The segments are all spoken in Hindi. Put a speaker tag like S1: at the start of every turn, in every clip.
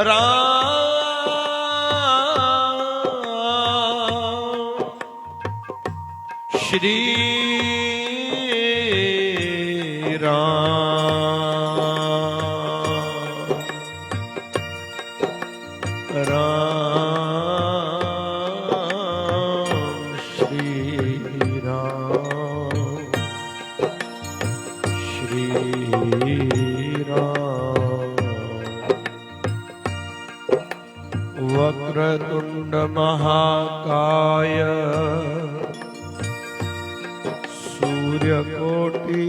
S1: राम श्री राम राम श्री राम श्री वक्रतुंड महाकाय सूर्यकोटि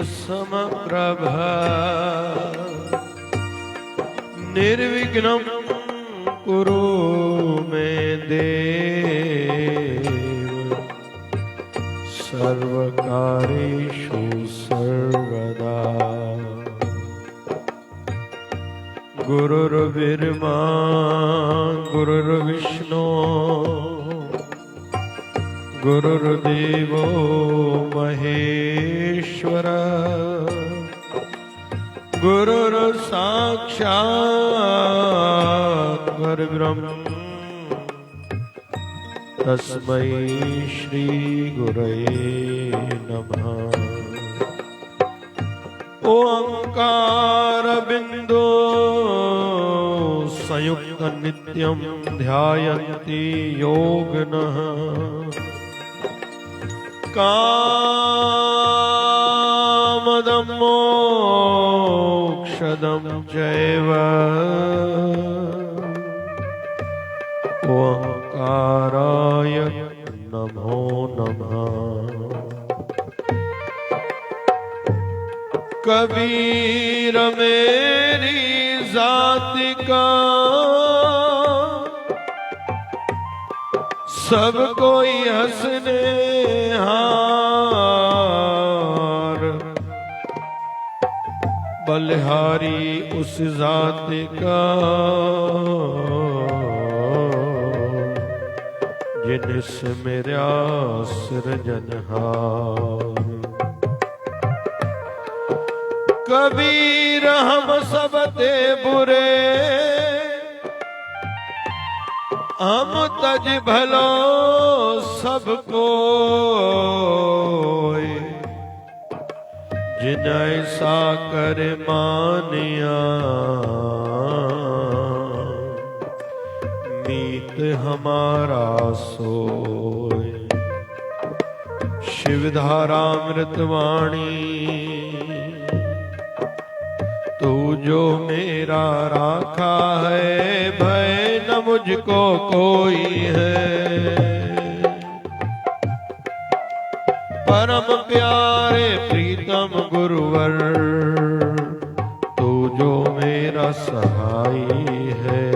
S1: समप्रभ निर्विघ्नं कुरु मे देव सर्वकार्येषु सर्वदा। गुरुर्ब्रह्मा गुरुर्विष्णु गुरुर्देवो महेश्वर गुरुर्साक्षात् परब्रह्म तस्मै श्री गुरवे नमः। ओंकार बिंदु संयुक्त नित्यं ध्यायन्ति योगिनः कामदं मोक्षदं चैव ओंकाराय नमो नमः। कबीर मेरी जाति का सब कोई हंसने हार, बलिहारी उस जाति का जिनसे मेरा सृजनहार। कबीर हम सब ते बुरे हम तज भलो सबको, जिन ऐसा कर मानिया मीत हमारा सोय। शिवधारामृतवाणी तू जो मेरा राखा है, भय न मुझको कोई है। परम प्यारे प्रीतम गुरुवर तू जो मेरा सहाय है।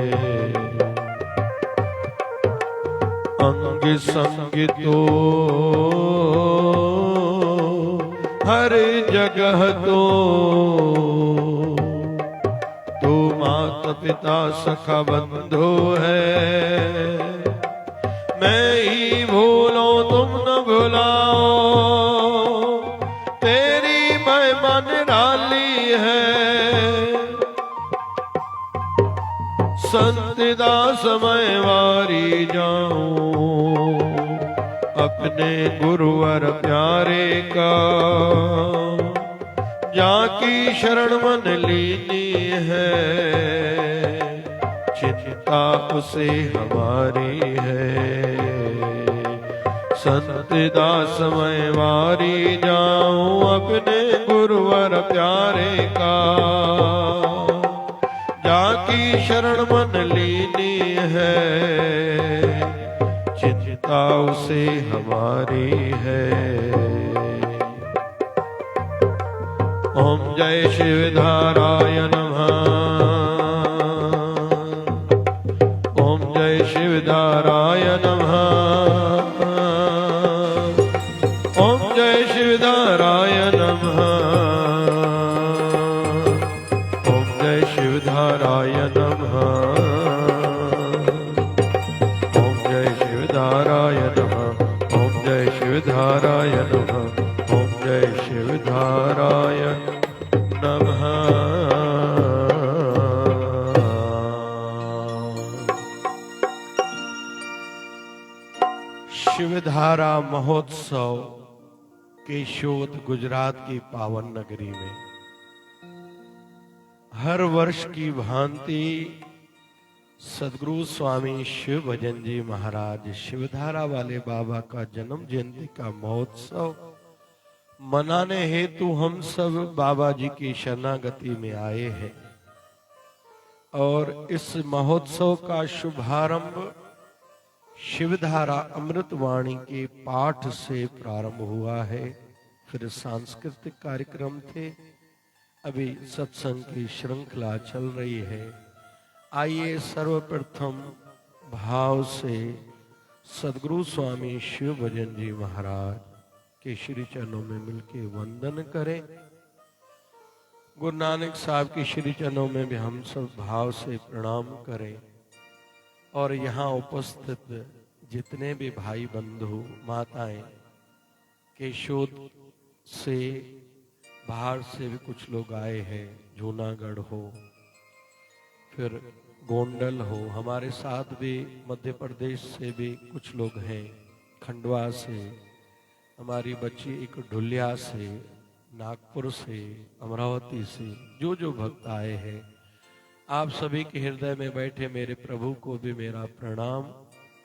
S1: अंग संग तो हर जगह तो माता पिता सखा बंधु है। मैं ही भूलूं तुम न भुलाओ, तेरी मैं मन डाली है। संत दास मैं वारी जाऊं अपने गुरुवर प्यारे का, जाकी शरण मन लीनी है। चिंता उसे हमारी है। संत दास मैं वारी जाऊं अपने गुरुवर प्यारे का, जाकी शरण मन लीनी है। चिंता उसे हमारी है। ओम जय शिवधाराय नमः। ओम जय शिवधाराय नमः। ओम जय शिवधाराय नमः। ओम जय शिवधाराय नमः। ओम जय शिवधाराय नमः। ओम जय शिवधाराय नमः। ओम जय शिवधाराय नमः। शिवधारा महोत्सव केशोद गुजरात की पावन नगरी में हर वर्ष की भांति सदगुरु स्वामी शिव भजन जी महाराज शिवधारा वाले बाबा का जन्म जयंती का महोत्सव मनाने हेतु हम सब बाबा जी की शरणागति में आए हैं। और इस महोत्सव का शुभारंभ शिवधारा अमृतवाणी के पाठ से प्रारंभ हुआ है। फिर सांस्कृतिक कार्यक्रम थे, अभी सत्संग की श्रृंखला चल रही है। आइए सर्वप्रथम भाव से सदगुरु स्वामी शिव भजन जी महाराज के श्री चरणों में मिलके वंदन करें। गुरु नानक साहब के श्री चरणों में भी हम सब भाव से प्रणाम करें। और यहाँ उपस्थित जितने भी भाई बंधु माताएं, केशोद से बाहर से भी कुछ लोग आए हैं, जूनागढ़ हो, फिर गोंडल हो, हमारे साथ भी मध्य प्रदेश से भी कुछ लोग हैं, खंडवा से, हमारी बच्ची एक ढुलिया से, नागपुर से, अमरावती से, जो जो भक्त आए हैं, आप सभी के हृदय में बैठे मेरे प्रभु को भी मेरा प्रणाम।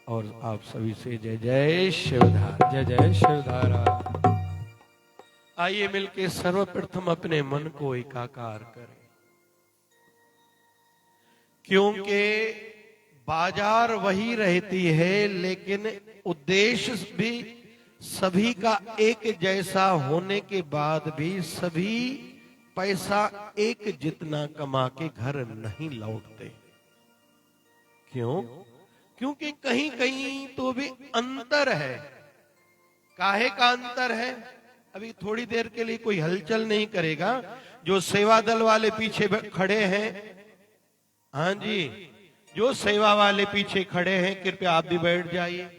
S1: और आप सभी से जय जय शिवधारा, जय जय शिवधारा। आइए मिलके सर्वप्रथम अपने मन को एकाकार करें, क्योंकि बाजार वही रहती है लेकिन उद्देश्य भी सभी का एक जैसा होने के बाद भी सभी पैसा एक जितना कमा के घर नहीं लौटते। क्यों? क्योंकि कहीं कहीं तो भी अंतर है। काहे का अंतर है? अभी थोड़ी देर के लिए कोई हलचल नहीं करेगा। जो सेवा दल वाले पीछे खड़े हैं, हाँ जी, जो सेवा वाले पीछे खड़े हैं, कृपया आप भी बैठ जाइए।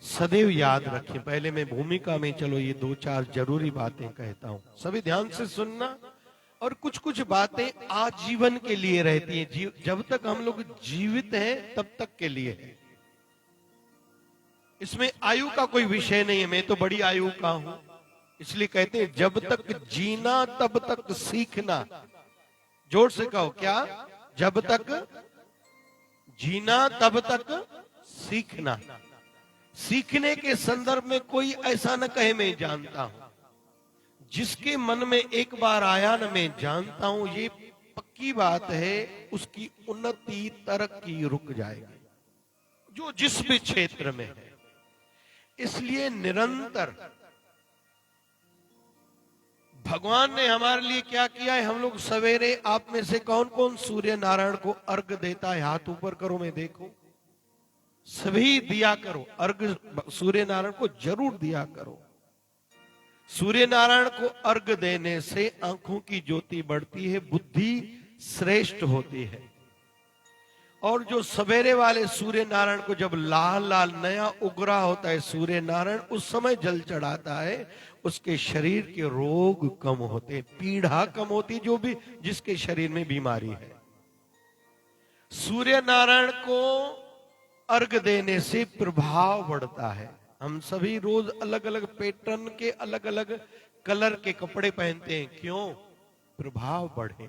S1: सदैव याद रखें, पहले मैं भूमिका में चलो ये दो चार जरूरी बातें कहता हूं, सभी ध्यान से सुनना। और कुछ कुछ बातें आजीवन के लिए रहती हैं, जब तक हम लोग जीवित हैं तब तक के लिए है। इसमें आयु का कोई विषय नहीं है। मैं तो बड़ी आयु का हूं, इसलिए कहते हैं जब तक जीना तब तक सीखना। जोर से कहो, क्या? जब तक जीना तब तक सीखना। सीखने के संदर्भ में कोई ऐसा न कहे मैं जानता हूं। जिसके मन में एक बार आया न मैं जानता हूं, ये पक्की बात है, उसकी उन्नति तरक्की रुक जाएगी, जो जिस भी क्षेत्र में है। इसलिए निरंतर भगवान ने हमारे लिए क्या किया है। हम लोग सवेरे, आप में से कौन कौन सूर्य नारायण को अर्घ देता है? हाथ ऊपर करो, मैं देखूं। सभी दिया करो अर्घ, सूर्य नारायण को जरूर दिया करो। सूर्य नारायण को अर्घ देने से आंखों की ज्योति बढ़ती है, बुद्धि श्रेष्ठ होती है। और जो सवेरे वाले सूर्य नारायण को जब लाल लाल नया उगरा होता है सूर्य नारायण, उस समय जल चढ़ाता है, उसके शरीर के रोग कम होते, पीड़ा कम होती, जो भी जिसके शरीर में बीमारी है। सूर्य नारायण को अर्घ देने से प्रभाव बढ़ता है। हम सभी रोज अलग अलग पैटर्न के, अलग अलग कलर के कपड़े पहनते हैं, क्यों? प्रभाव बढ़े।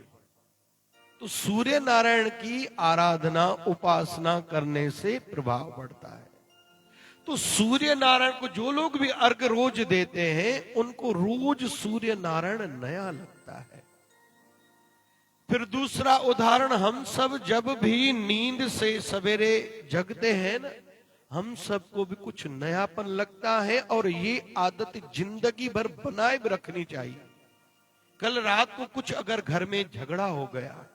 S1: तो सूर्य नारायण की आराधना, उपासना करने से प्रभाव बढ़ता है। तो सूर्य नारायण को जो लोग भी अर्घ रोज देते हैं, उनको रोज सूर्य नारायण नया लगता है। फिर दूसरा उदाहरण, हम सब जब भी नींद से सवेरे जगते हैं ना, हम सबको भी कुछ नयापन लगता है। और ये आदत जिंदगी भर बनाए भी रखनी चाहिए। कल रात को कुछ अगर घर में झगड़ा हो गया,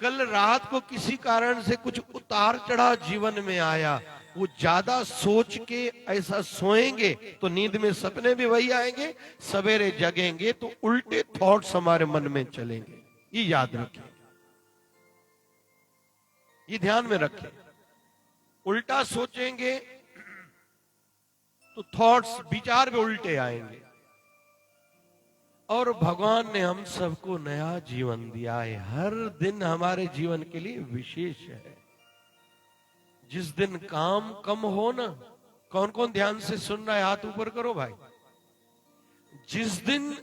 S1: कल रात को किसी कारण से कुछ उतार चढ़ाव जीवन में आया, वो ज्यादा सोच के ऐसा सोएंगे तो नींद में सपने भी वही आएंगे, सवेरे जगेंगे तो उल्टे थॉट्स हमारे मन में चलेंगे। ये याद रखें, ये ध्यान में रखें। उल्टा सोचेंगे तो थॉट्स, विचार भी उल्टे आएंगे। और भगवान ने हम सबको नया जीवन दिया है। हर दिन हमारे जीवन के लिए विशेष है। जिस दिन काम कम हो ना, कौन कौन ध्यान से सुन रहा है, हाथ ऊपर करो भाई। जिस दिन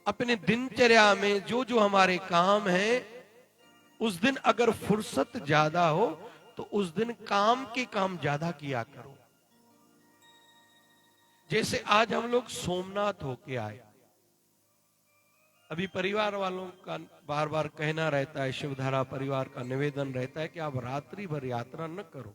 S1: अपने दिनचर्या में जो जो हमारे काम है, उस दिन अगर फुर्सत ज्यादा हो तो उस दिन काम के काम ज्यादा किया करो। जैसे आज हम लोग सोमनाथ होके आए, अभी परिवार वालों का बार बार कहना रहता है, शिवधारा परिवार का निवेदन रहता है कि आप रात्रि भर यात्रा न करो।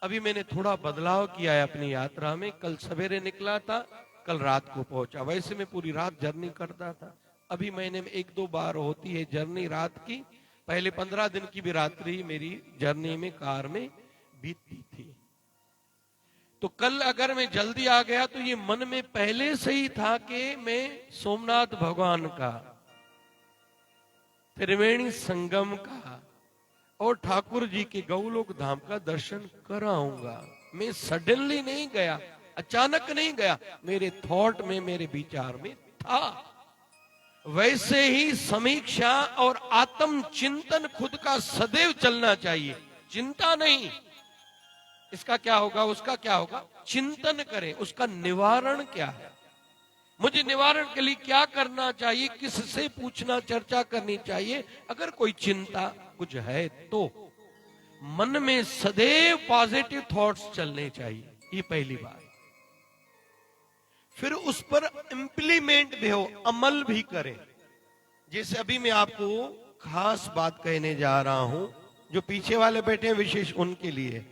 S1: अभी मैंने थोड़ा बदलाव किया है अपनी यात्रा में। कल सवेरे निकला था, कल रात को पहुंचा। वैसे मैं पूरी रात जर्नी करता था। अभी महीने में 1-2 बार होती है जर्नी रात की। पहले 15 दिन की भी रात्रि मेरी जर्नी में कार में बीतती थी। तो कल अगर मैं जल्दी आ गया तो ये मन में पहले से ही था कि मैं सोमनाथ भगवान का, त्रिवेणी संगम का और ठाकुर जी के गौलोक धाम का दर्शन कराऊंगा। मैं सडनली नहीं गया, अचानक नहीं गया, मेरे थॉट में, मेरे विचार में था। वैसे ही समीक्षा और आत्म चिंतन खुद का सदैव चलना चाहिए। चिंता नहीं, इसका क्या होगा, उसका क्या होगा, चिंतन करें उसका निवारण क्या है, मुझे निवारण के लिए क्या करना चाहिए, किससे पूछना, चर्चा करनी चाहिए। अगर कोई चिंता कुछ है तो मन में सदैव पॉजिटिव थॉट्स चलने चाहिए, ये पहली बात। फिर उस पर इंप्लीमेंट भी हो, अमल भी करें। जैसे अभी मैं आपको खास बात कहने जा रहा हूं, जो पीछे वाले बैठे हैं विशेष उनके लिए।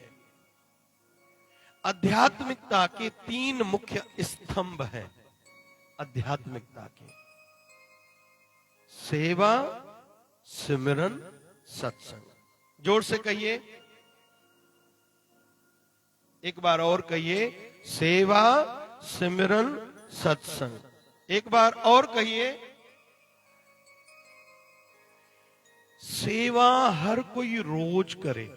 S1: आध्यात्मिकता के 3 मुख्य स्तंभ हैं आध्यात्मिकता के: सेवा, सिमरन, सत्संग। जोर से कहिए, एक बार और कहिए, सेवा, सिमरन, सत्संग। एक बार और कहिए। सेवा हर कोई रोज करे,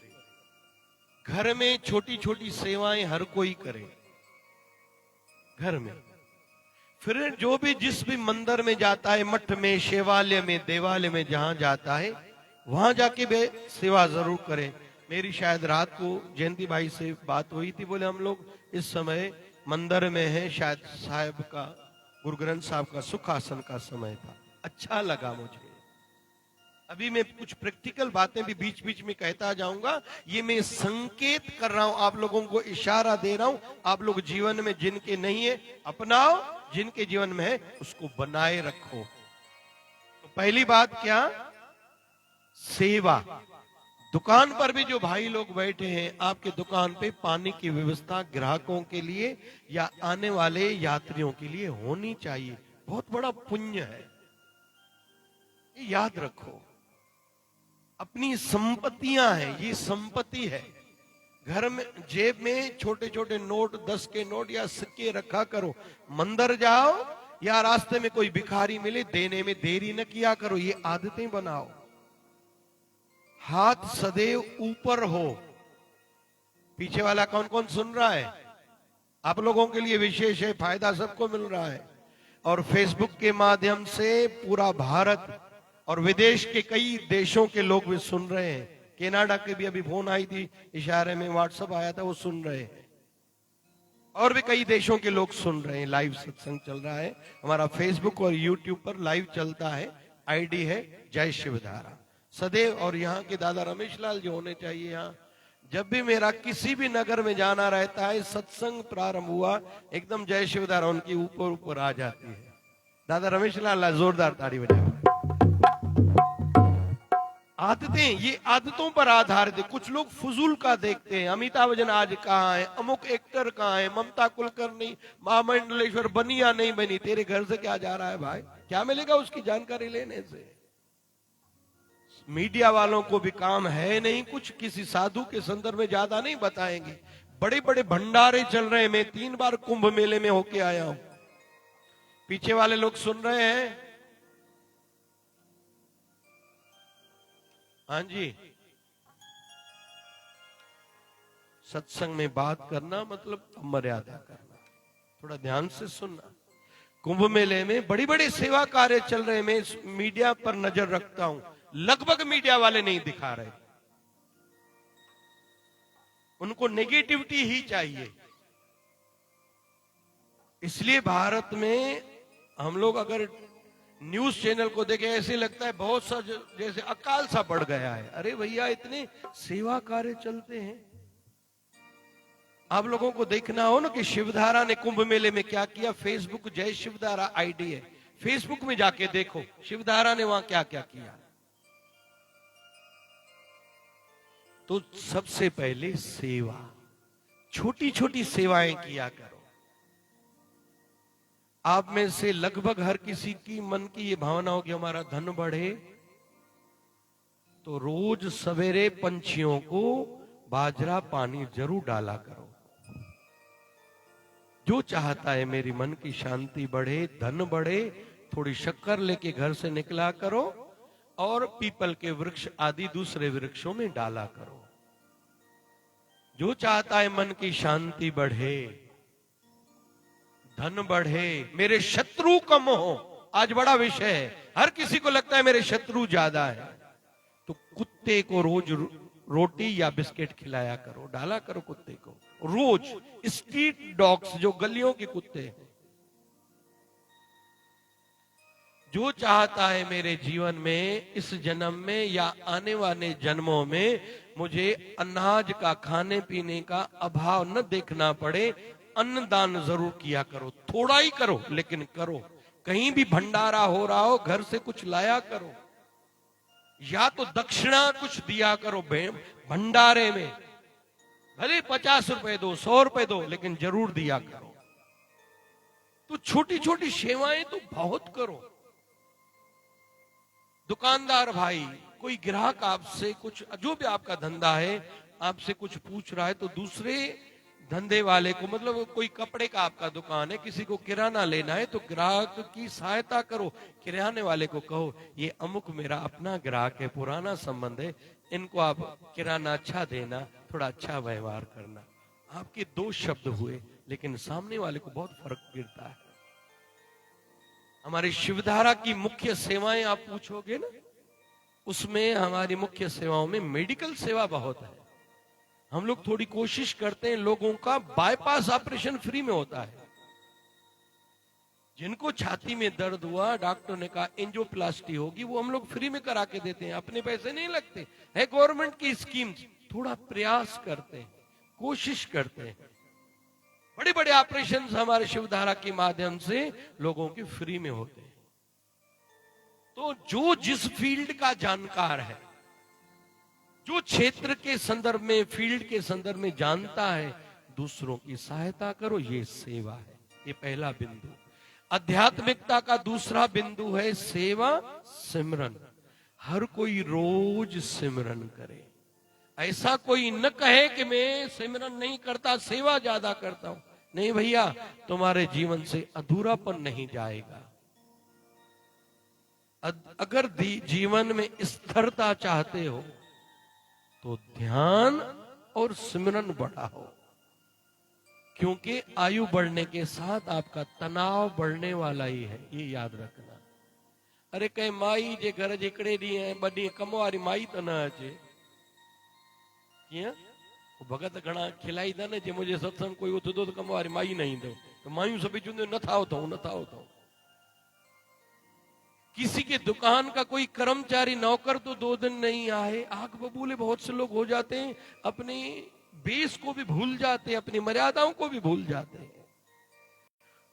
S1: घर में छोटी छोटी सेवाएं हर कोई करे घर में। फिर जो भी जिस भी मंदिर में जाता है, मठ में, शिवालय में, देवालय में, जहां जाता है वहां जाके भी सेवा जरूर करे। मेरी शायद रात को जयंती भाई से बात हुई थी, बोले हम लोग इस समय मंदिर में हैं, शायद साहब का, गुरु ग्रंथ साहब का सुखासन का समय था। अच्छा लगा मुझे। अभी मैं कुछ प्रैक्टिकल बातें भी बीच बीच में कहता जाऊंगा। ये मैं संकेत कर रहा हूं, आप लोगों को इशारा दे रहा हूं। आप लोग जीवन में जिनके नहीं है अपनाओ, जिनके जीवन में है उसको बनाए रखो। तो पहली बात क्या, सेवा। दुकान पर भी जो भाई लोग बैठे हैं, आपके दुकान पे पानी की व्यवस्था ग्राहकों के लिए या आने वाले यात्रियों के लिए होनी चाहिए। बहुत बड़ा पुण्य है, ये याद रखो। अपनी संपत्तियां हैं, ये संपत्ति है। घर में जेब में छोटे छोटे नोट, 10 के नोट या सिक्के रखा करो। मंदिर जाओ या रास्ते में कोई भिखारी मिले, देने में देरी न किया करो। ये आदतें बनाओ। हाथ सदैव ऊपर हो। पीछे वाला कौन कौन सुन रहा है? आप लोगों के लिए विशेष है, फायदा सबको मिल रहा है। और फेसबुक के माध्यम से पूरा भारत और विदेश के कई देशों के लोग भी सुन रहे हैं। कनाडा के भी अभी फोन आई थी, इशारे में व्हाट्सएप आया था, वो सुन रहे हैं। और भी कई देशों के लोग सुन रहे हैं। लाइव सत्संग चल रहा है हमारा, फेसबुक और यूट्यूब पर लाइव चलता है। आईडी है जय शिवधारा सदैव। और यहाँ के दादा रमेश लाल जो होने चाहिए, यहाँ जब भी मेरा किसी भी नगर में जाना रहता है, सत्संग प्रारंभ हुआ, एकदम जय शिवधारा उनकी ऊपर ऊपर आ जाती है। दादा रमेश लाल, जोरदार ताड़ी बजाओ। आदतें, ये आदतों पर आधारित है। कुछ लोग फजूल का देखते हैं, अमिताभ बच्चन आज कहाँ है, अमुक एक्टर कहाँ है, ममता कुलकर्णी, महामंडलेश्वर बनी या नहीं बनी, तेरे घर से क्या जा रहा है भाई? क्या मिलेगा उसकी जानकारी लेने से? मीडिया वालों को भी काम है नहीं कुछ, किसी साधु के संदर्भ में ज्यादा नहीं बताएंगे। बड़े बड़े भंडारे चल रहे हैं। मैं 3 बार कुंभ मेले में होके आया हूं। पीछे वाले लोग सुन रहे हैं? हाँ जी। सत्संग में बात करना मतलब मर्यादा करना, थोड़ा ध्यान से सुनना। कुंभ मेले में बड़ी बड़ी सेवा कार्य चल रहे हैं, मैं मीडिया पर नजर रखता हूं, लगभग मीडिया वाले नहीं दिखा रहे, उनको नेगेटिविटी ही चाहिए। इसलिए भारत में हम लोग अगर न्यूज चैनल को देखें ऐसे लगता है बहुत सा जैसे अकाल सा पड़ गया है। अरे भैया इतने सेवा कार्य चलते हैं। आप लोगों को देखना हो ना कि शिवधारा ने कुंभ मेले में क्या किया। फेसबुक जय शिवधारा आईडी है, फेसबुक में जाके देखो शिवधारा ने वहां क्या क्या किया। तो सबसे पहले सेवा, छोटी छोटी सेवाएं किया करो। आप में से लगभग हर किसी की मन की ये भावना हो कि हमारा धन बढ़े, तो रोज सवेरे पंछियों को बाजरा पानी जरूर डाला करो। जो चाहता है मेरी मन की शांति बढ़े, धन बढ़े, थोड़ी शक्कर लेके घर से निकला करो और पीपल के वृक्ष आदि दूसरे वृक्षों में डाला करो। जो चाहता है मन की शांति बढ़े, धन बढ़े, मेरे शत्रु कम हो, आज बड़ा विषय है। हर किसी को लगता है मेरे शत्रु ज्यादा है, तो कुत्ते को रोज रोटी या बिस्किट खिलाया करो, डाला करो कुत्ते को रोज। स्ट्रीट डॉग्स, जो गलियों के कुत्ते हैं। जो चाहता है मेरे जीवन में इस जन्म में या आने वाले जन्मों में मुझे अनाज का, खाने पीने का अभाव न देखना पड़े, अन्नदान जरूर किया करो। थोड़ा ही करो लेकिन करो। कहीं भी भंडारा हो रहा हो घर से कुछ लाया करो, या तो दक्षिणा कुछ दिया करो भंडारे में, भले 50 रुपए दो, 100 रुपए दो, लेकिन जरूर दिया करो। तो छोटी छोटी सेवाएं तो बहुत करो। दुकानदार भाई, कोई ग्राहक आपसे कुछ, जो भी आपका धंधा है, आपसे कुछ पूछ रहा है तो दूसरे धंधे वाले को, मतलब कोई कपड़े का आपका दुकान है, किसी को किराना लेना है तो ग्राहक की सहायता करो। किराने वाले को कहो ये अमुक मेरा अपना ग्राहक है, पुराना संबंध है, इनको आप किराना अच्छा देना, थोड़ा अच्छा व्यवहार करना। आपके 2 शब्द हुए लेकिन सामने वाले को बहुत फर्क गिरता है। हमारी शिवधारा की मुख्य सेवाएं आप पूछोगे ना, उसमें हमारी मुख्य सेवाओं में मेडिकल सेवा बहुत है। हम लोग थोड़ी कोशिश करते हैं, लोगों का बाईपास ऑपरेशन फ्री में होता है। जिनको छाती में दर्द हुआ, डॉक्टर ने कहा एंजियोप्लास्टी होगी, वो हम लोग फ्री में करा के देते हैं, अपने पैसे नहीं लगते है। गवर्नमेंट की स्कीम, थोड़ा प्रयास करते हैं, कोशिश करते हैं। बड़े बड़े ऑपरेशन हमारे शिवधारा के माध्यम से लोगों के फ्री में होते हैं। तो जो जिस फील्ड का जानकार है, जो क्षेत्र के संदर्भ में, फील्ड के संदर्भ में जानता है, दूसरों की सहायता करो, ये सेवा है। ये पहला बिंदु। आध्यात्मिकता का दूसरा बिंदु है सेवा, सिमरन। हर कोई रोज सिमरन करे। ऐसा कोई न कहे कि मैं सिमरन नहीं करता, सेवा ज्यादा करता हूं। नहीं भैया, तुम्हारे जीवन से अधूरापन नहीं जाएगा। अगर जीवन में स्थिरता चाहते हो तो ध्यान और सिमरन बढ़ाओ, क्योंकि आयु बढ़ने के साथ आपका तनाव बढ़ने वाला ही है, ये याद रखना। अरे कहीं माई जे घर जेकड़े दी है बड़ी कमवारी माई तो न अचे भगत घणा खिलाई था ने जे मुझे सत्संग कोई उथदो तो कमवारी माई नहीं दो, तो मायूं सभी चुंदे न था होता हूं, न था होता हूं। किसी के दुकान का कोई कर्मचारी नौकर तो 2 दिन नहीं आए, आंख बबूले बहुत से लोग हो जाते हैं, अपनी बेस को भी भूल जाते हैं, अपनी मर्यादाओं को भी भूल जाते हैं।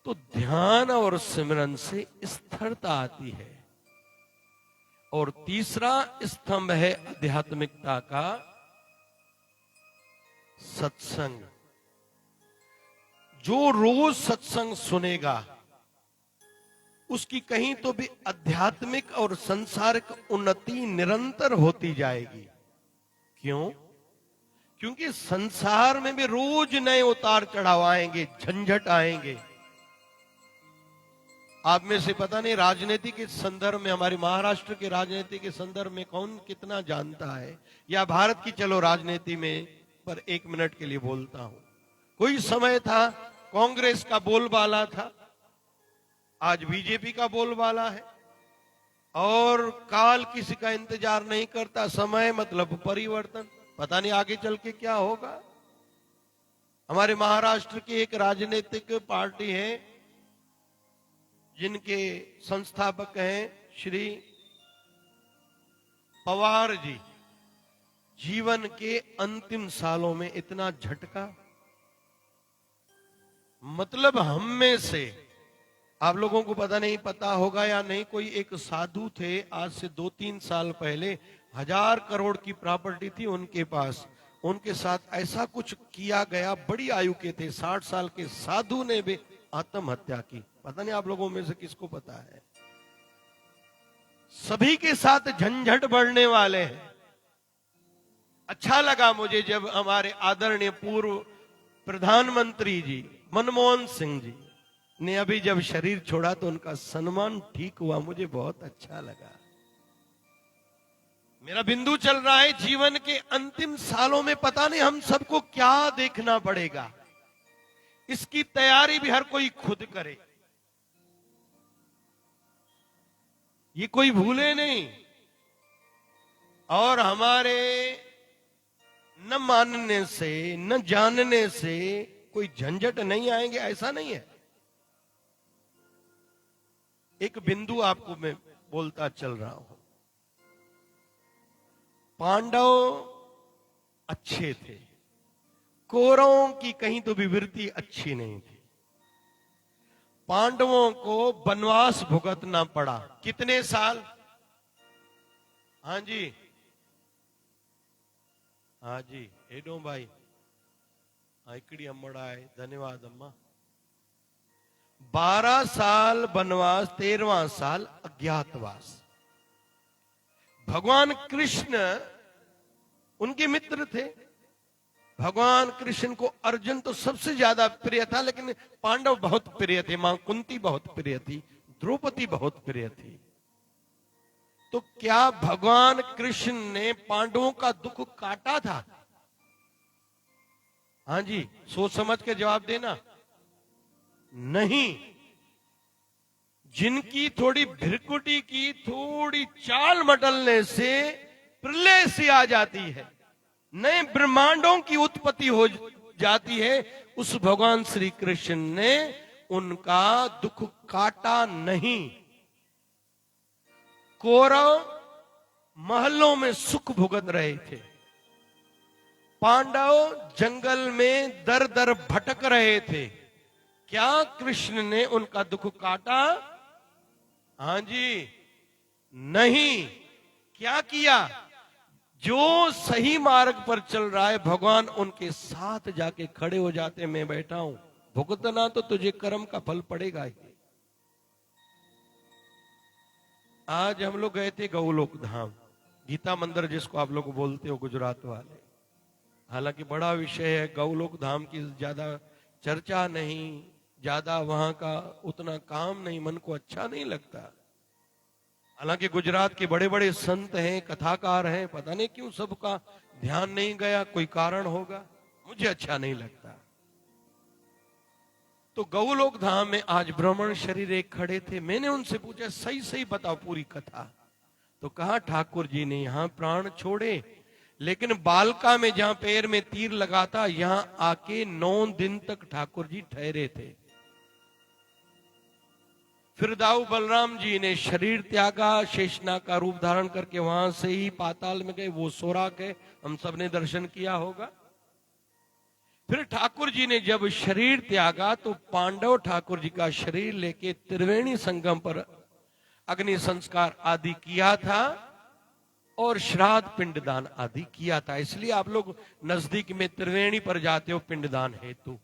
S1: तो ध्यान और सिमरन से स्थिरता आती है। और तीसरा स्तंभ है आध्यात्मिकता का सत्संग। जो रोज सत्संग सुनेगा उसकी कहीं तो भी आध्यात्मिक और संसारिक उन्नति निरंतर होती जाएगी। क्यों? क्योंकि संसार में भी रोज नए उतार चढ़ाव आएंगे, झंझट आएंगे। आप में से पता नहीं राजनीति के संदर्भ में, हमारे महाराष्ट्र के राजनीति के संदर्भ में कौन कितना जानता है, या भारत की चलो राजनीति में पर 1 मिनट के लिए बोलता हूं। कोई समय था कांग्रेस का बोलबाला था, आज बीजेपी का बोलबाला है। और काल किसी का इंतजार नहीं करता, समय मतलब परिवर्तन। पता नहीं आगे चल के क्या होगा। हमारे महाराष्ट्र की एक राजनीतिक पार्टी है जिनके संस्थापक हैं श्री पवार जी। जीवन के अंतिम सालों में इतना झटका, मतलब हम में से आप लोगों को पता होगा या नहीं, कोई एक साधु थे आज से 2-3 साल पहले, 1000 करोड़ की प्रॉपर्टी थी उनके पास। उनके साथ ऐसा कुछ किया गया, बड़ी आयु के थे, 60 साल के साधु ने भी आत्महत्या की। पता नहीं आप लोगों में से किसको पता है। सभी के साथ झंझट बढ़ने वाले हैं। अच्छा लगा मुझे जब हमारे आदरणीय पूर्व प्रधानमंत्री जी मनमोहन सिंह जी ने अभी जब शरीर छोड़ा तो उनका सम्मान ठीक हुआ, मुझे बहुत अच्छा लगा। मेरा बिंदु चल रहा है जीवन के अंतिम सालों में पता नहीं हम सबको क्या देखना पड़ेगा। इसकी तैयारी भी हर कोई खुद करे, ये कोई भूले नहीं। और हमारे न मानने से न जानने से कोई झंझट नहीं आएंगे, ऐसा नहीं है। एक बिंदु आपको मैं बोलता चल रहा हूं। पांडव अच्छे थे, कौरवों की कहीं तो विवृत्ति अच्छी नहीं थी। पांडवों को वनवास भुगतना पड़ा। कितने साल? हाँ जी, हाँ जी, हेडो भाई आइकड़ी अम्मड़ा है, धन्यवाद अम्मा। 12 साल वनवास, 13वां साल अज्ञातवास। भगवान कृष्ण उनके मित्र थे। भगवान कृष्ण को अर्जुन तो सबसे ज्यादा प्रिय था, लेकिन पांडव बहुत प्रिय थे। मां कुंती बहुत प्रिय थी, द्रौपदी बहुत प्रिय थी। तो क्या भगवान कृष्ण ने पांडवों का दुख काटा था? हाँ जी, सोच समझ के जवाब देना। नहीं। जिनकी थोड़ी भिरकुटी की थोड़ी चाल मटलने से प्रलय सी आ जाती है, नए ब्रह्मांडों की उत्पत्ति हो जाती है, उस भगवान श्री कृष्ण ने उनका दुख काटा नहीं। कौरव महलों में सुख भुगत रहे थे, पांडव जंगल में दर दर भटक रहे थे। क्या कृष्ण ने उनका दुख काटा? हाँ जी, नहीं। क्या किया? जो सही मार्ग पर चल रहा है भगवान उनके साथ जाके खड़े हो जाते। मैं बैठा हूं, भुगतना तो तुझे कर्म का फल पड़ेगा ही। आज हम लोग गए थे गौलोक धाम, गीता मंदिर जिसको आप लोग बोलते हो गुजरात वाले। हालांकि बड़ा विषय है, गौलोक धाम की ज्यादा चर्चा नहीं, ज्यादा वहां का उतना काम नहीं, मन को अच्छा नहीं लगता। हालांकि गुजरात के बड़े बड़े संत हैं, कथाकार हैं, पता नहीं क्यों सबका ध्यान नहीं गया, कोई कारण होगा, मुझे अच्छा नहीं लगता। तो गौलोक धाम में आज ब्राह्मण शरीर एक खड़े थे। मैंने उनसे पूछा सही सही बताओ पूरी कथा। तो कहा ठाकुर जी ने यहां प्राण छोड़े, लेकिन बालका में जहां पैर में तीर लगा था, यहां आके 9 दिन तक ठाकुर जी ठहरे थे। फिर दाऊ बलराम जी ने शरीर त्यागा, शेषनाग का रूप धारण करके वहां से ही पाताल में गए। वो सोराक है, हम सब ने दर्शन किया होगा। फिर ठाकुर जी ने जब शरीर त्यागा तो पांडव ठाकुर जी का शरीर लेके त्रिवेणी संगम पर अग्नि संस्कार आदि किया था और श्राद्ध पिंडदान आदि किया था। इसलिए आप लोग नजदीक में त्रिवेणी पर जाते हो पिंडदान हेतु।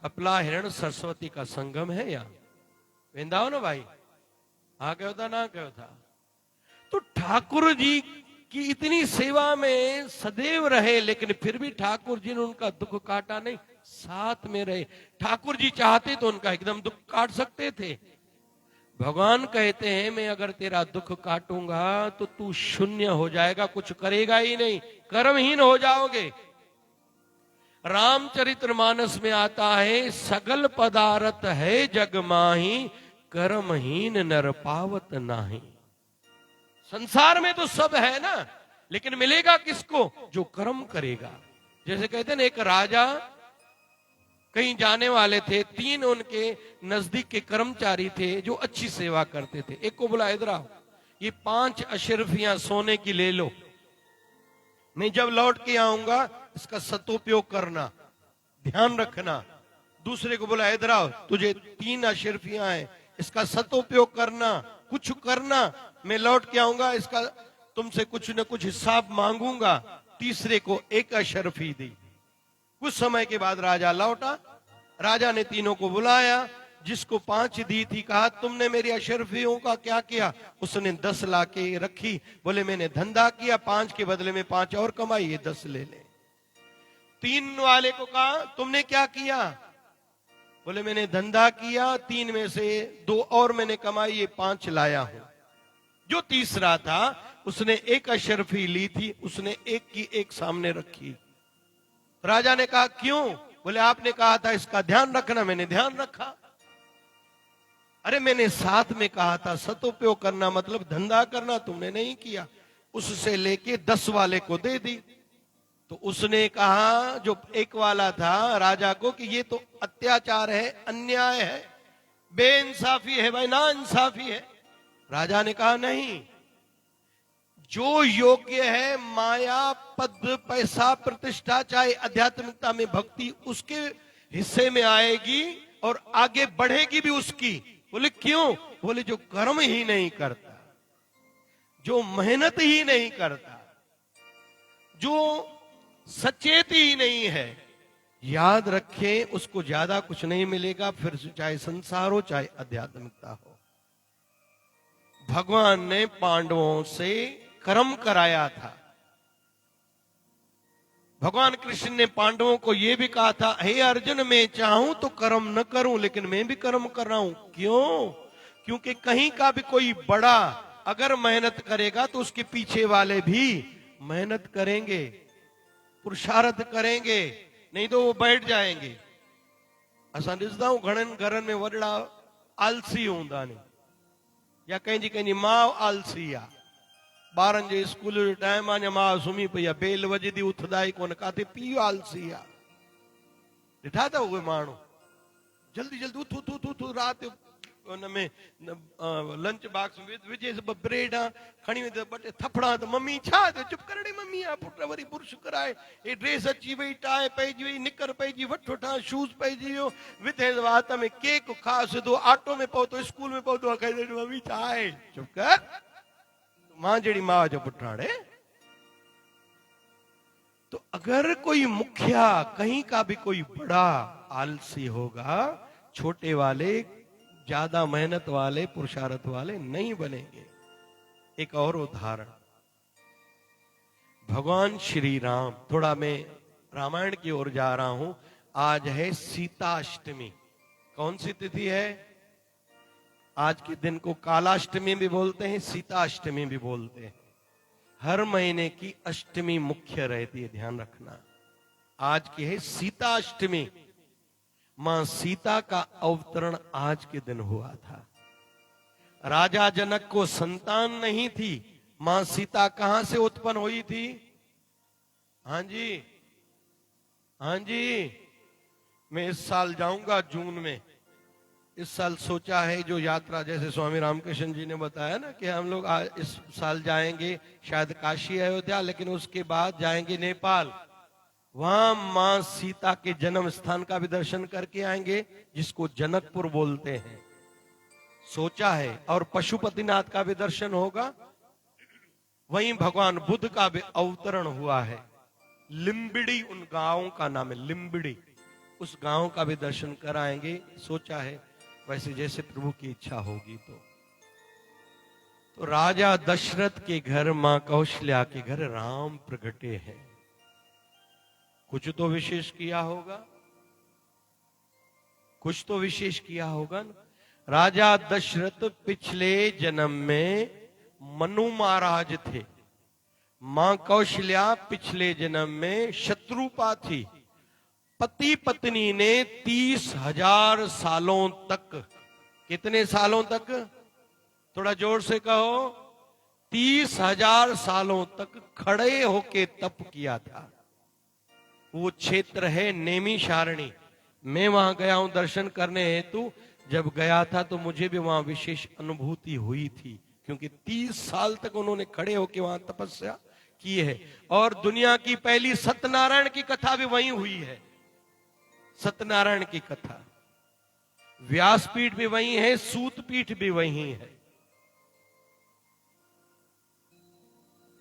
S1: कपिला हिरण सरस्वती का संगम है यहाँ, वेंदा हो ना भाई? हाँ कहो था ना कहो था। तो ठाकुर जी की इतनी सेवा में सदैव रहे, लेकिन फिर भी ठाकुर जी ने उनका दुख काटा नहीं, साथ में रहे। ठाकुर जी चाहते तो उनका एकदम दुख काट सकते थे। भगवान कहते हैं मैं अगर तेरा दुख काटूंगा तो तू शून्य हो जाएगा, कुछ करेगा ही नहीं, कर्महीन हो जाओगे। रामचरितमानस में आता है, सगल पदार्थ है जग माही, कर्महीन नर पावत नाही। संसार में तो सब है ना, लेकिन मिलेगा किसको? जो कर्म करेगा। जैसे कहते हैं ना, एक राजा कहीं जाने वाले थे, 3 उनके नजदीक के कर्मचारी थे जो अच्छी सेवा करते थे। एक को बोला, इधर आओ, ये 5 अशरफियां सोने की ले लो, मैं जब लौट के आऊंगा इसका सदुपयोग करना, ध्यान रखना। दूसरे को बोला, इधर आओ, तुझे 3 अशरफियां हैं, इसका सदुपयोग करना, कुछ करना, मैं लौट के आऊंगा, इसका तुमसे कुछ न कुछ हिसाब मांगूंगा। तीसरे को 1 अशरफी दी। कुछ समय के बाद राजा लौटा। राजा ने तीनों को बुलाया, जिसको 5 दी थी कहा, तुमने मेरी अशरफियों का क्या किया? उसने 10 लाके रखी। बोले, मैंने धंधा किया, 5 के बदले में 5 और कमाई, ये 10 ले ले। 3 वाले को कहा, तुमने क्या किया? बोले, मैंने धंधा किया, 3 में से 2 और मैंने कमाई, ये 5 लाया हूं। जो तीसरा था उसने 1 अशरफी ली थी, उसने 1 की 1 सामने रखी। राजा ने कहा, क्यों? बोले, आपने कहा था इसका ध्यान रखना, मैंने ध्यान रखा। अरे मैंने साथ में कहा था सदुपयोग करना मतलब धंधा करना, तुमने नहीं किया। उससे लेके 10 वाले को दे दी। तो उसने कहा, जो 1 वाला था, राजा को, कि ये तो अत्याचार है, अन्याय है, बेइंसाफी है भाई, ना इंसाफी है। राजा ने कहा, नहीं, जो योग्य है, माया, पद, पैसा, प्रतिष्ठा, चाहे आध्यात्मिकता में भक्ति, उसके हिस्से में आएगी और आगे बढ़ेगी भी उसकी। बोले, क्यों? बोले, जो कर्म ही नहीं करता, जो मेहनत ही नहीं करता, जो सचेत ही नहीं है, याद रखें, उसको ज्यादा कुछ नहीं मिलेगा, फिर चाहे संसार हो चाहे आध्यात्मिकता हो। भगवान ने पांडवों से कर्म कराया था। भगवान कृष्ण ने पांडवों को यह भी कहा था, हे अर्जुन, मैं चाहूं तो कर्म न करूं, लेकिन मैं भी कर्म कर रहा हूं। क्यों? क्योंकि कहीं का भी कोई बड़ा अगर मेहनत करेगा तो उसके पीछे वाले भी मेहनत करेंगे, पुरुषार्थ करेंगे, नहीं तो वो बैठ जाएंगे। असां ॾिसंदा आहियूं घणनि घरनि में वॾड़ा आलसी हूंदा आहिनि, या कंहिंजी माउ आलसी आहे। ॿारनि जे स्कूल जो टाइम आहे, मां सुम्ही पई आहे, बेल वॼंदी उथंदा ई कोन, काथे पीउ आलसी आहे। ॾिठा अथव उहे माण्हू, जल्दी जल्दी उथ उथ उथ उथ, राति हुनमें लंच बॉक्स विझे, ब्रेड खणी वेंदे, 2 टे थपड़ा, त मम्मी छा थियो? चुप कर रे मम्मी, पुट वरी बुर्श कराए, हे ड्रेस अची वई, टाई पइजी वई, निकर पइजी, वठ वठा शूज़ पइजी वियो, विथे वात में केक खा, सिधो ऑटो में पहुतो, स्कूल में पहुतो, खाई, मम्मी छा आहे? चुप कर, मां जड़ी मां जो पुठाड़े। तो अगर कोई मुखिया, कहीं का भी कोई बड़ा आलसी होगा, छोटे वाले, ज्यादा मेहनत वाले, पुरुषार्थ वाले नहीं बनेंगे। एक और उदाहरण, भगवान श्री राम, थोड़ा मैं रामायण की ओर जा रहा हूं। आज है सीताष्टमी। कौन सी तिथि है? आज के दिन को कालाष्टमी भी बोलते हैं, सीताष्टमी भी बोलते हैं। हर महीने की अष्टमी मुख्य रहती है, ध्यान रखना। आज की है सीताष्टमी। मां सीता का अवतरण आज के दिन हुआ था। राजा जनक को संतान नहीं थी, मां सीता कहां से उत्पन्न हुई थी? हाँ जी, हाँ जी, मैं इस साल जाऊंगा जून में। इस साल सोचा है जो यात्रा, जैसे स्वामी रामकृष्ण जी ने बताया ना कि हम लोग इस साल जाएंगे शायद काशी अयोध्या, लेकिन उसके बाद जाएंगे नेपाल। वहां मां सीता के जन्म स्थान का भी दर्शन करके आएंगे, जिसको जनकपुर बोलते हैं, सोचा है। और पशुपतिनाथ का भी दर्शन होगा। वहीं भगवान बुद्ध का भी अवतरण हुआ है। लिम्बिड़ी उन गांवों का नाम है, लिम्बिड़ी। उस गांव का भी दर्शन कराएंगे, सोचा है। वैसे जैसे प्रभु की इच्छा होगी। तो राजा दशरथ के घर, मां कौशल्या के घर राम प्रगटे हैं। कुछ तो विशेष किया होगा, कुछ तो विशेष किया होगा ना। राजा दशरथ पिछले जन्म में मनु महाराज थे। मां कौशल्या पिछले जन्म में शत्रुपा थी। पति पत्नी ने 30,000 सालों तक, कितने सालों तक, थोड़ा जोर से कहो, 30,000 सालों तक खड़े होके तप किया था। वो क्षेत्र है नैमिषारण्य। मैं वहां गया हूं दर्शन करने हेतु। जब गया था तो मुझे भी वहां विशेष अनुभूति हुई थी, क्योंकि 30 साल तक उन्होंने खड़े होकर वहां तपस्या की है। और दुनिया की पहली सत्यनारायण की कथा भी वहीं हुई है। सत्यनारायण की कथा, व्यासपीठ भी वहीं है, सूतपीठ भी वहीं है।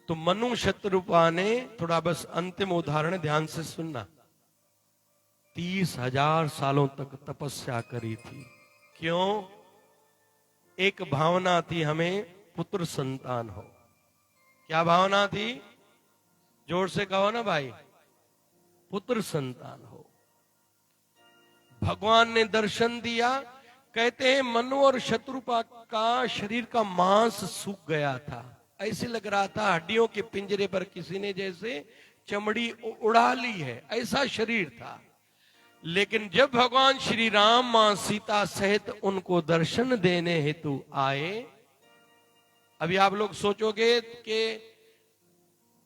S1: तो मनु शतरूपा ने, थोड़ा बस अंतिम उदाहरण ध्यान से सुनना, 30,000 सालों तक तपस्या करी थी। क्यों? एक भावना थी, हमें पुत्र संतान हो। क्या भावना थी? जोर से कहो ना भाई, पुत्र संतान हो। भगवान ने दर्शन दिया। कहते हैं मनु और शत्रुपा का शरीर का मांस सूख गया था, ऐसे लग रहा था हड्डियों के पिंजरे पर किसी ने जैसे चमड़ी उड़ा ली है, ऐसा शरीर था। लेकिन जब भगवान श्री राम मां सीता सहित उनको दर्शन देने हेतु आए, अभी आप लोग सोचोगे कि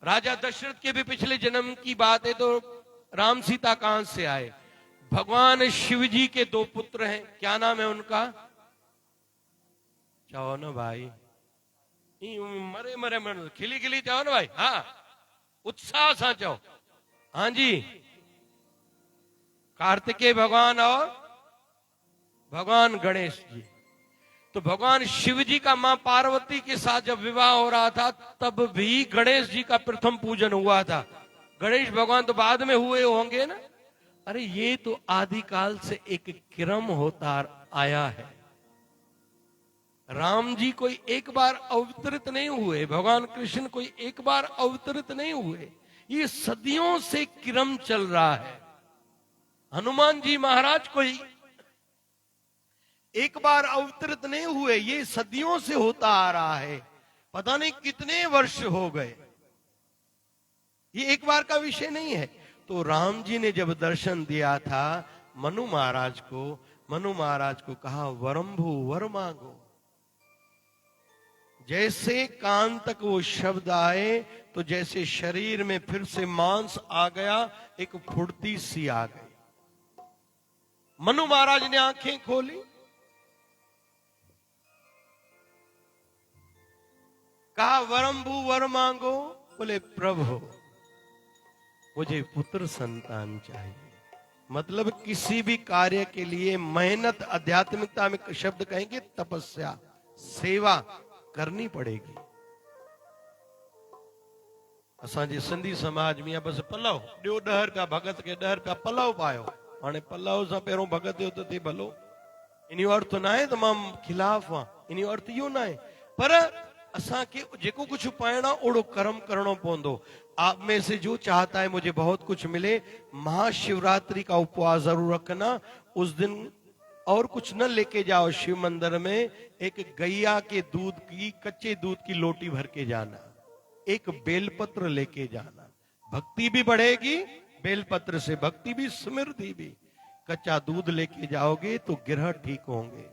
S1: राजा दशरथ के भी पिछले जन्म की बात है, तो राम सीता कहां से आए? भगवान शिव जी के 2 पुत्र हैं। क्या नाम है उनका? चाहो ना भाई, मरे मरे मरे खिली खिली चाहो ना भाई, हाँ उत्साह सा चाहो। हाँ जी, कार्तिकेय भगवान और भगवान गणेश जी। तो भगवान शिव जी का मां पार्वती के साथ जब विवाह हो रहा था, तब भी गणेश जी का प्रथम पूजन हुआ था। गणेश भगवान तो बाद में हुए होंगे ना। अरे ये तो आदिकाल से एक क्रम होता आया है। राम जी कोई एक बार अवतरित नहीं हुए, भगवान कृष्ण कोई एक बार अवतरित नहीं हुए, ये सदियों से क्रम चल रहा है। हनुमान जी महाराज कोई एक बार अवतरित नहीं हुए, ये सदियों से होता आ रहा है। पता नहीं कितने वर्ष हो गए, ये एक बार का विषय नहीं है। तो राम जी ने जब दर्शन दिया था मनु महाराज को कहा वरंभु वर मांगो। जैसे कान तक वो शब्द आए तो जैसे शरीर में फिर से मांस आ गया, एक फुर्ती सी आ गई। मनु महाराज ने आंखें खोली, कहा वरंभु वर मांगो। बोले प्रभु मुझे पुत्र संतान चाहिए। मतलब किसी भी कार्य के लिए मेहनत, आध्यात्मिकता में शब्द कहेंगे तपस्या, सेवा करनी पड़ेगी। असांजे सिंधी समाज में बस पलव ॾियो 10 रुपया भगत के 10 रुपया पलव पायो। हाणे पलव सां पहिरों भगत जो त थिए भलो, इन जो अर्थ ना है त मां खिलाफ आ, इन जो अर्थ इहो ना है। पर असांखे जेको कुछ पाइणो ओड़ो कर्म करणो पवंदो। आप में से जो चाहता है मुझे बहुत कुछ मिले, महाशिवरात्रि का उपवास जरूर रखना। उस दिन और कुछ न लेके जाओ, शिव मंदिर में एक गैया के दूध की, कच्चे दूध की लोटी भर के जाना, एक बेलपत्र लेके जाना। भक्ति भी बढ़ेगी, बेलपत्र से भक्ति भी, समृद्धि भी। कच्चा दूध लेके जाओगे तो ग्रह ठीक होंगे।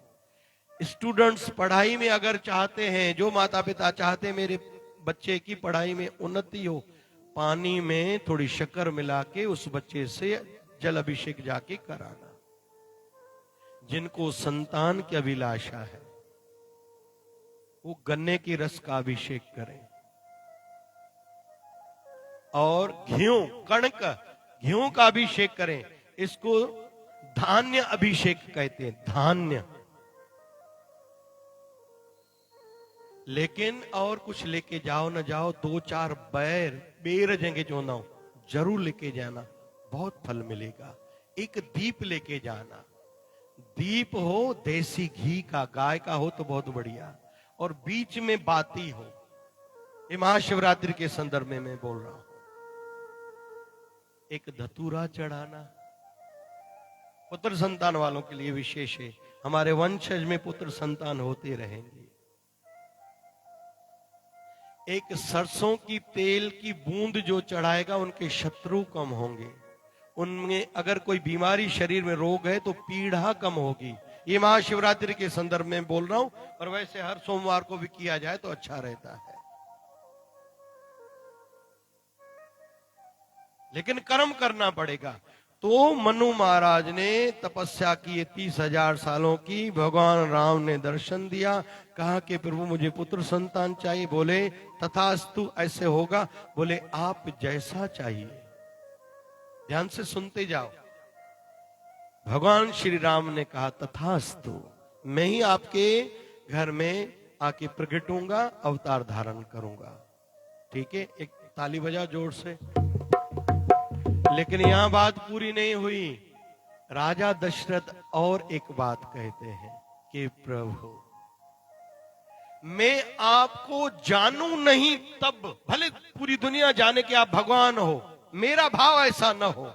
S1: स्टूडेंट्स पढ़ाई में अगर चाहते हैं, जो माता पिता चाहते हैं मेरे बच्चे की पढ़ाई में उन्नति हो, पानी में थोड़ी शक्कर मिला के उस बच्चे से जल अभिषेक जाके कराना। जिनको संतान की अभिलाषा है वो गन्ने के रस का अभिषेक करें। और कणक घी का अभिषेक करें। इसको धान्य अभिषेक कहते हैं, धान्य। लेकिन और कुछ लेके जाओ न जाओ, 2-4 बेर जंगे चौंदा जरूर लेके जाना, बहुत फल मिलेगा। एक दीप लेके जाना, दीप हो देसी घी का, गाय का हो तो बहुत बढ़िया, और बीच में बाती हो। ये महाशिवरात्रि के संदर्भ में मैं बोल रहा हूं। एक धतूरा चढ़ाना, पुत्र संतान वालों के लिए विशेष है। हमारे वंशज में पुत्र संतान होते रहेंगे। एक सरसों की तेल की बूंद जो चढ़ाएगा उनके शत्रु कम होंगे। उनमें अगर कोई बीमारी शरीर में रोग है तो पीड़ा कम होगी। ये महाशिवरात्रि के संदर्भ में बोल रहा हूं, और वैसे हर सोमवार को भी किया जाए तो अच्छा रहता है। लेकिन कर्म करना पड़ेगा। तो मनु महाराज ने तपस्या की 30,000 सालों की। भगवान राम ने दर्शन दिया, कहा कि प्रभु मुझे पुत्र संतान चाहिए। बोले तथास्तु, ऐसे होगा। बोले आप जैसा चाहिए। ध्यान से सुनते जाओ। भगवान श्री राम ने कहा तथास्तु, मैं ही आपके घर में आके प्रकट होऊंगा, अवतार धारण करूंगा। ठीक है, एक ताली बजा जोर से। लेकिन यहां बात पूरी नहीं हुई। राजा दशरथ और एक बात कहते हैं कि प्रभु मैं आपको जानू नहीं, तब भले पूरी दुनिया जाने कि आप भगवान हो, मेरा भाव ऐसा न हो।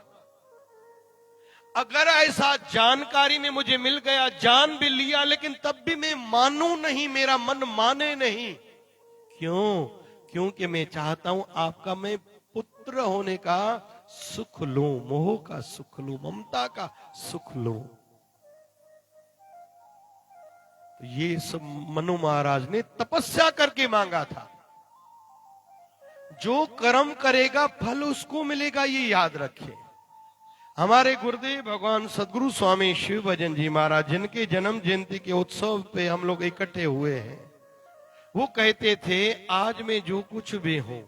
S1: अगर ऐसा जानकारी में मुझे मिल गया, जान भी लिया, लेकिन तब भी मैं मानू नहीं, मेरा मन माने नहीं। क्यों? क्योंकि मैं चाहता हूं आपका मैं पुत्र होने का सुख लूं, मोह का सुख लूं, ममता का सुख लूं। तो ये सब मनु महाराज ने तपस्या करके मांगा था। जो कर्म करेगा फल उसको मिलेगा, ये याद रखें। हमारे गुरुदेव भगवान सदगुरु स्वामी शिव भजन जी महाराज, जिनके जन्म जयंती के उत्सव पे हम लोग इकट्ठे हुए हैं, वो कहते थे आज मैं जो कुछ भी हूं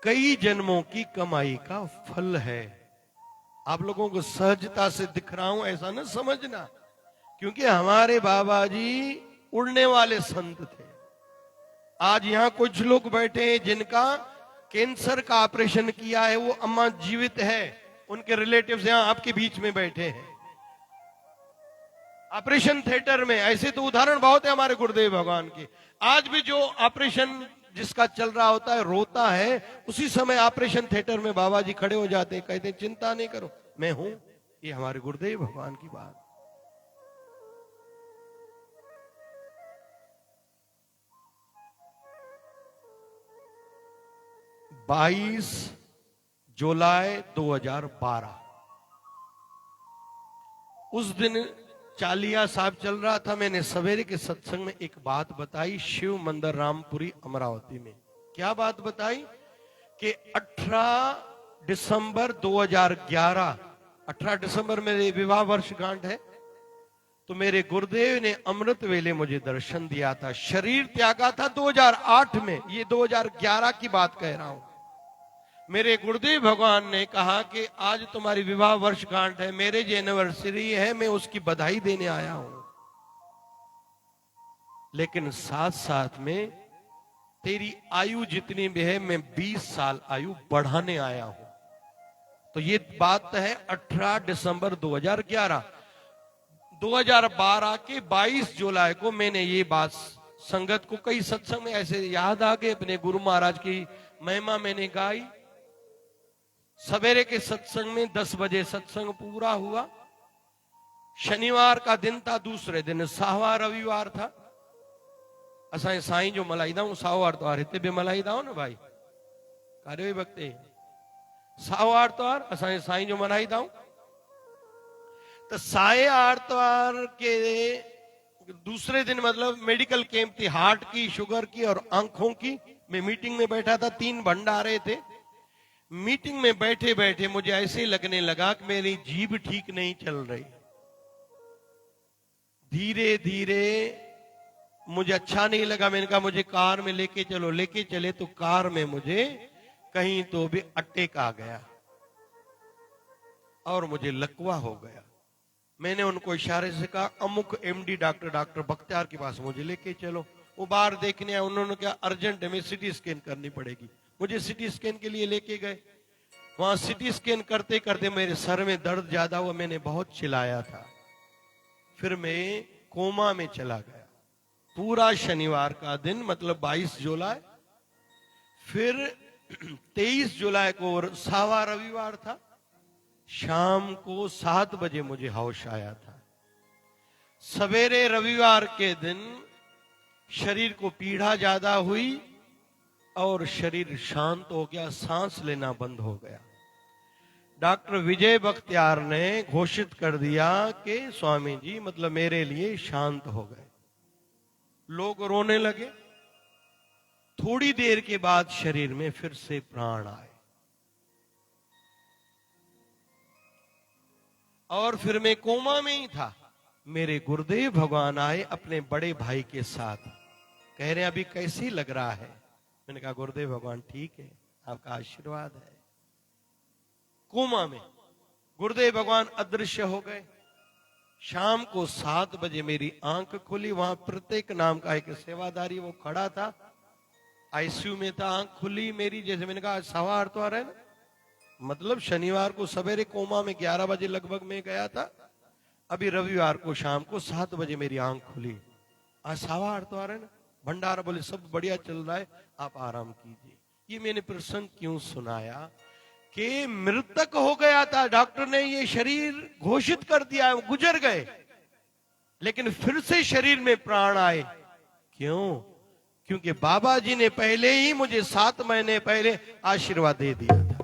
S1: कई जन्मों की कमाई का फल है। आप लोगों को सहजता से दिख रहा हूं ऐसा न समझना, क्योंकि हमारे बाबा जी उड़ने वाले संत थे। आज यहां कुछ लोग बैठे हैं जिनका कैंसर का ऑपरेशन किया है, वो अम्मा जीवित है, उनके रिलेटिव्स यहां आपके बीच में बैठे हैं ऑपरेशन थिएटर में। ऐसे तो उदाहरण बहुत है हमारे गुरुदेव भगवान के। आज भी जो ऑपरेशन जिसका चल रहा होता है रोता है, उसी समय ऑपरेशन थिएटर में बाबा जी खड़े हो जाते हैं, कहते हैं चिंता नहीं करो मैं हूं। ये हमारे गुरुदेव भगवान की बात। बाईस जुलाई 2012 उस दिन चालिया साहब चल रहा था। मैंने सवेरे के सत्संग में एक बात बताई, शिव मंदिर रामपुरी अमरावती में। क्या बात बताई कि 18 दिसंबर 2011, 18 दिसंबर मेरे विवाह वर्षगांठ है, तो मेरे गुरुदेव ने अमृत वेले मुझे दर्शन दिया था। शरीर त्यागा था 2008 में, ये 2011 की बात कह रहा हूं। मेरे गुरुदेव भगवान ने कहा कि आज तुम्हारी विवाह वर्षगांठ है, मैरिज एनिवर्सरी है, मैं उसकी बधाई देने आया हूं, लेकिन साथ साथ में तेरी आयु जितनी भी है मैं 20 साल आयु बढ़ाने आया हूं। तो ये बात है 18 दिसंबर 2011। 2012 के 22 जुलाई को मैंने ये बात संगत को कई सत्संग में ऐसे याद आ गए, अपने गुरु महाराज की महिमा मैंने गाई। सवेरे के सत्संग में 10 बजे सत्संग पूरा हुआ। शनिवार का दिन था, दूसरे दिन साहवा रविवार था। असां साईं जो मल्हाईंदा आहियूं साहो आर्तवार, हिते बि मल्हाईंदा आहियो न भाई, कारे भक्ते साहो आर्तवार असां साईं जो मल्हाईंदा आहियूं। तो साए आर्तवार के दूसरे दिन मतलब मेडिकल कैंप थी, हार्ट की, शुगर की और आंखों की। मैं मीटिंग में बैठा था, 3 भंडारे थे। मीटिंग में बैठे बैठे मुझे ऐसे लगने लगा कि मेरी जीभ ठीक नहीं चल रही। धीरे धीरे मुझे अच्छा नहीं लगा। मैंने कहा मुझे कार में लेके चलो। लेके चले तो कार में मुझे कहीं तो भी अटैक आ गया और मुझे लकवा हो गया। मैंने उनको इशारे से कहा अमुक एमडी डॉक्टर बख्तियार के पास मुझे लेके चलो। वो बाहर देखने आए, उन्होंने क्या अर्जेंट है, मैं सिटी स्कैन करनी पड़ेगी। मुझे सिटी स्कैन के लिए लेके गए। वहां सिटी स्कैन करते करते मेरे सर में दर्द ज्यादा हुआ, मैंने बहुत चिल्लाया था। फिर मैं कोमा में चला गया पूरा शनिवार का दिन, मतलब 22 जुलाई। फिर 23 जुलाई को सावा रविवार था, शाम को 7 बजे मुझे होश आया था। सवेरे रविवार के दिन शरीर को पीड़ा ज्यादा हुई और शरीर शांत हो गया, सांस लेना बंद हो गया। डॉक्टर विजय बख्तियार ने घोषित कर दिया कि स्वामी जी मतलब मेरे लिए शांत हो गए। लोग रोने लगे। थोड़ी देर के बाद शरीर में फिर से प्राण आए और फिर मैं कोमा में ही था। मेरे गुरुदेव भगवान आए अपने बड़े भाई के साथ, कह रहे हैं अभी कैसी लग रहा है। मैंने कहा गुरुदेव भगवान ठीक है, आपका आशीर्वाद है। कोमा में गुरुदेव भगवान अदृश्य हो गए। शाम को 7 बजे मेरी आंख खुली। वहां प्रत्येक नाम का एक सेवादारी वो खड़ा था, आईसीयू में था। आंख खुली मेरी, जैसे मैंने कहा सवा आर है ना, मतलब शनिवार को सवेरे कोमा में 11 बजे लगभग में गया था। अभी रविवार को शाम को 7 बजे मेरी आंख खुली। आज सवा आर है ना, भंडारा बोले सब बढ़िया चल रहा है, आप आराम कीजिए। ये मैंने प्रसंग क्यों सुनाया कि मृतक हो गया था, डॉक्टर ने ये शरीर घोषित कर दिया है, गुजर गए, लेकिन फिर से शरीर में प्राण आए। क्यों? क्योंकि बाबा जी ने पहले ही मुझे 7 महीने पहले आशीर्वाद दे दिया था।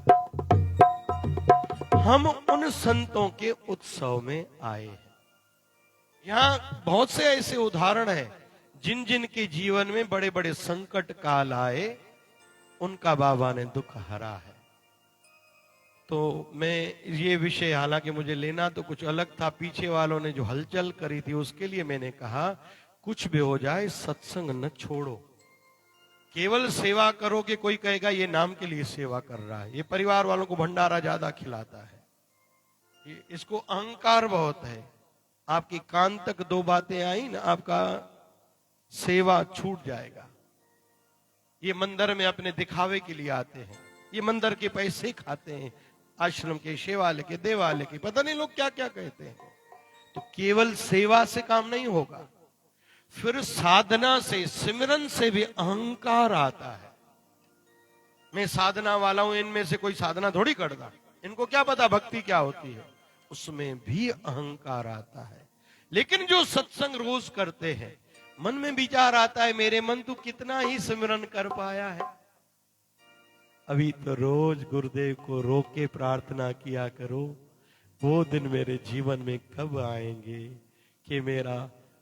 S1: हम उन संतों के उत्सव में आए हैं। यहां बहुत से ऐसे उदाहरण हैं जिन जिन के जीवन में बड़े बड़े संकट काल आए, उनका बाबा ने दुख हरा है। तो मैं ये विषय हालांकि मुझे लेना तो कुछ अलग था, पीछे वालों ने जो हलचल करी थी उसके लिए मैंने कहा कुछ भी हो जाए सत्संग न छोड़ो, केवल सेवा करो। कि कोई कहेगा ये नाम के लिए सेवा कर रहा है, ये परिवार वालों को भंडारा ज्यादा खिलाता है, इसको अहंकार बहुत है। आपकी कान तक 2 बातें आई ना, आपका सेवा छूट जाएगा। ये मंदिर में अपने दिखावे के लिए आते हैं, ये मंदिर के पैसे खाते हैं, आश्रम के सेवालय के देवालय के, पता नहीं लोग क्या क्या कहते हैं। तो केवल सेवा से काम नहीं होगा, फिर साधना से, सिमरन से भी अहंकार आता है। मैं साधना वाला हूं, इनमें से कोई साधना थोड़ी करता, इनको क्या पता भक्ति क्या होती है, उसमें भी अहंकार आता है। लेकिन जो सत्संग रोज करते हैं, मन में विचार आता है मेरे मन तू कितना ही सिमरन कर पाया है। अभी तो रोज गुरुदेव को रोक के प्रार्थना किया करो, वो दिन मेरे जीवन में कब आएंगे कि मेरा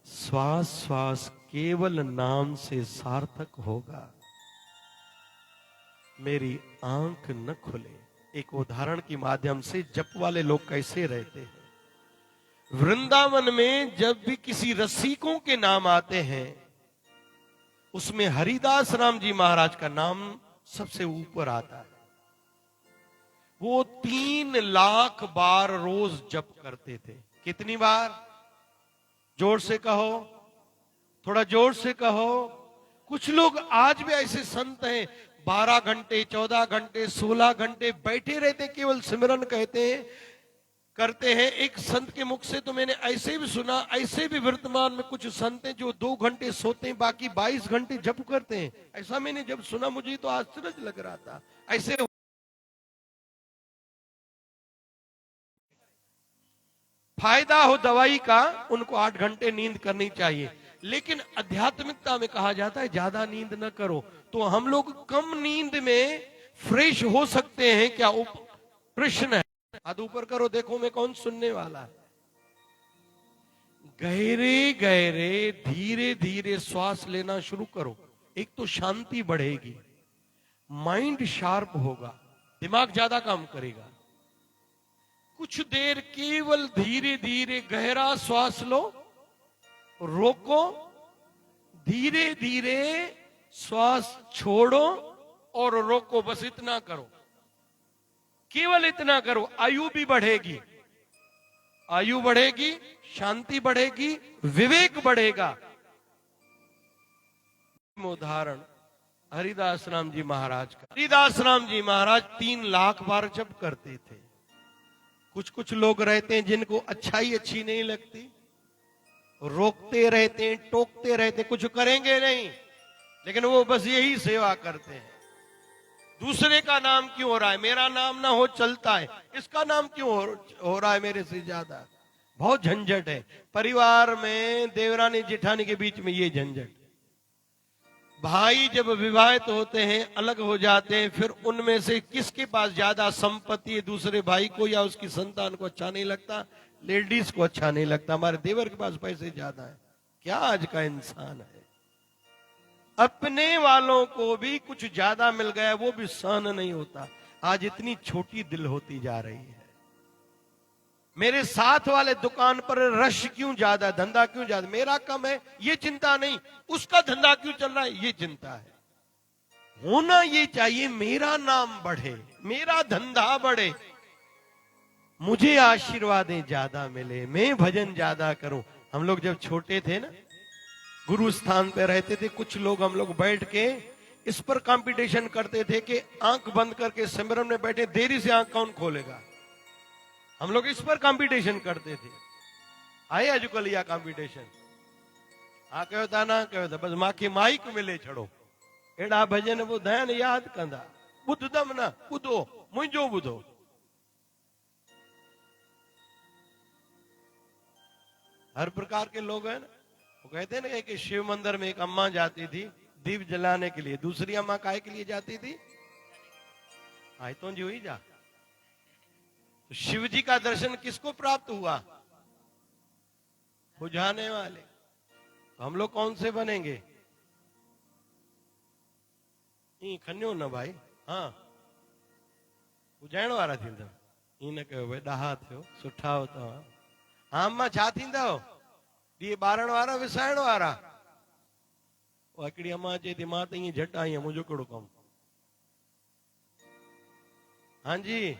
S1: श्वास श्वास केवल नाम से सार्थक होगा, मेरी आंख न खुले। एक उदाहरण के माध्यम से जप वाले लोग कैसे रहते हैं। वृंदावन में जब भी किसी रसिकों के नाम आते हैं, उसमें हरिदास राम जी महाराज का नाम सबसे ऊपर आता है। वो 3 लाख बार रोज जप करते थे। कितनी बार? जोर से कहो, थोड़ा जोर से कहो। कुछ लोग आज भी ऐसे संत हैं 12 घंटे 14 घंटे 16 घंटे बैठे रहते, केवल सिमरन कहते हैं, करते हैं। एक संत के मुख से तो मैंने ऐसे भी सुना, ऐसे भी वर्तमान में कुछ संत हैं जो 2 घंटे सोते हैं, बाकी 22 घंटे जप करते हैं। ऐसा मैंने जब सुना मुझे तो आश्चर्य लग रहा था। ऐसे फायदा हो दवाई का, उनको 8 घंटे नींद करनी चाहिए, लेकिन आध्यात्मिकता में कहा जाता है ज्यादा नींद न करो। तो हम लोग कम नींद में फ्रेश हो सकते हैं क्या? प्रश्न है। हाथ ऊपर करो, देखो मैं कौन सुनने वाला है। गहरे गहरे धीरे धीरे श्वास लेना शुरू करो। एक तो शांति बढ़ेगी, माइंड शार्प होगा, दिमाग ज्यादा काम करेगा। कुछ देर केवल धीरे धीरे गहरा श्वास लो, रोको, धीरे धीरे श्वास छोड़ो और रोको। बस इतना करो, केवल इतना करो। आयु भी बढ़ेगी, आयु बढ़ेगी, शांति बढ़ेगी, विवेक बढ़ेगा। उदाहरण हरिदास राम जी महाराज का। हरिदास राम जी महाराज 3 लाख बार जप करते थे। कुछ कुछ लोग रहते हैं जिनको अच्छाई अच्छी नहीं लगती, रोकते रहते हैं, टोकते रहते हैं, कुछ करेंगे नहीं, लेकिन वो बस यही सेवा करते हैं। दूसरे का नाम क्यों हो रहा है? मेरा नाम ना हो चलता है, इसका नाम क्यों हो रहा है मेरे से ज्यादा? बहुत झंझट है परिवार में, देवरानी जेठानी के बीच में ये झंझट। भाई जब विवाहित होते हैं, अलग हो जाते हैं, फिर उनमें से किसके पास ज्यादा संपत्ति है? दूसरे भाई को या उसकी संतान को अच्छा नहीं लगता? लेडीज को अच्छा नहीं लगता, हमारे देवर के पास पैसे ज्यादा है। क्या आज का इंसान है? अपने वालों को भी कुछ ज्यादा मिल गया, वो भी सहन नहीं होता। आज इतनी छोटी दिल होती जा रही है। मेरे साथ वाले दुकान पर रश क्यों ज्यादा, धंधा क्यों ज्यादा? मेरा कम है ये चिंता नहीं, उसका धंधा क्यों चल रहा है ये चिंता है। होना ये चाहिए मेरा नाम बढ़े, मेरा धंधा बढ़े, मुझे आशीर्वादें ज्यादा मिले, मैं भजन ज्यादा करूं। हम लोग जब छोटे थे ना, गुरु स्थान पे रहते थे, कुछ लोग हम लोग बैठ के इस पर कंपटीशन करते थे कि आंख बंद करके सिमरन में बैठे, देरी से आंख कौन खोलेगा। हम लोग इस पर कंपटीशन करते थे। आए अजुकल या कंपटीशन आ कयो था ना कयो था, बस मांखे माइक मिले छड़ो, एड़ा भजन ॿुधाइनि याद कंदा, ॿुधदम ना, ॿुधो मुंहिंजो ॿुधो। हर प्रकार के लोग हैं ना। वो कहते हैं ना कि शिव मंदिर में एक अम्मा जाती थी दीप जलाने के लिए, दूसरी अम्मा काहे के लिए जाती थी? आई तो जी हुई जा। तो शिव जी का दर्शन किसको प्राप्त हुआ? बुझाने वाले। तो हम लोग कौन से बनेंगे? खन्यो न भाई, हाँ बुझाइण वारा थींदा। इन कयो भई ॾाहा थियो, सुठा हो तव्हां। हाँ अम्मा छा थींदव? ॾीए ॿारण वारा, विसाइण वारा। हिकिड़ी अम्मा चए थी मां त ईअं झटि आई आहियां, मुंहिंजो कहिड़ो कमु। हाँ जी,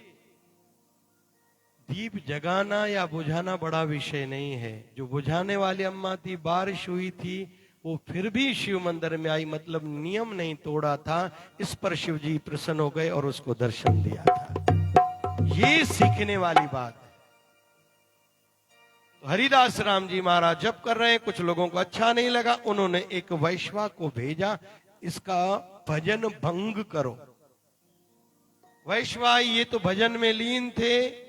S1: दीप जगाना या बुझाना बड़ा विषय नहीं है। जो बुझाने वाली अम्मा थी, बारिश हुई थी, वो फिर भी शिव मंदिर में आई, मतलब नियम नहीं तोड़ा था। इस पर शिव जी प्रसन्न हो गए और उसको दर्शन दिया था। ये सीखने वाली बात है। तो हरिदास राम जी महाराज जब कर रहे हैं, कुछ लोगों को अच्छा नहीं लगा, उन्होंने एक वैश्वा को भेजा, इसका भजन भंग करो। वैश्वा ये तो भजन में लीन थे।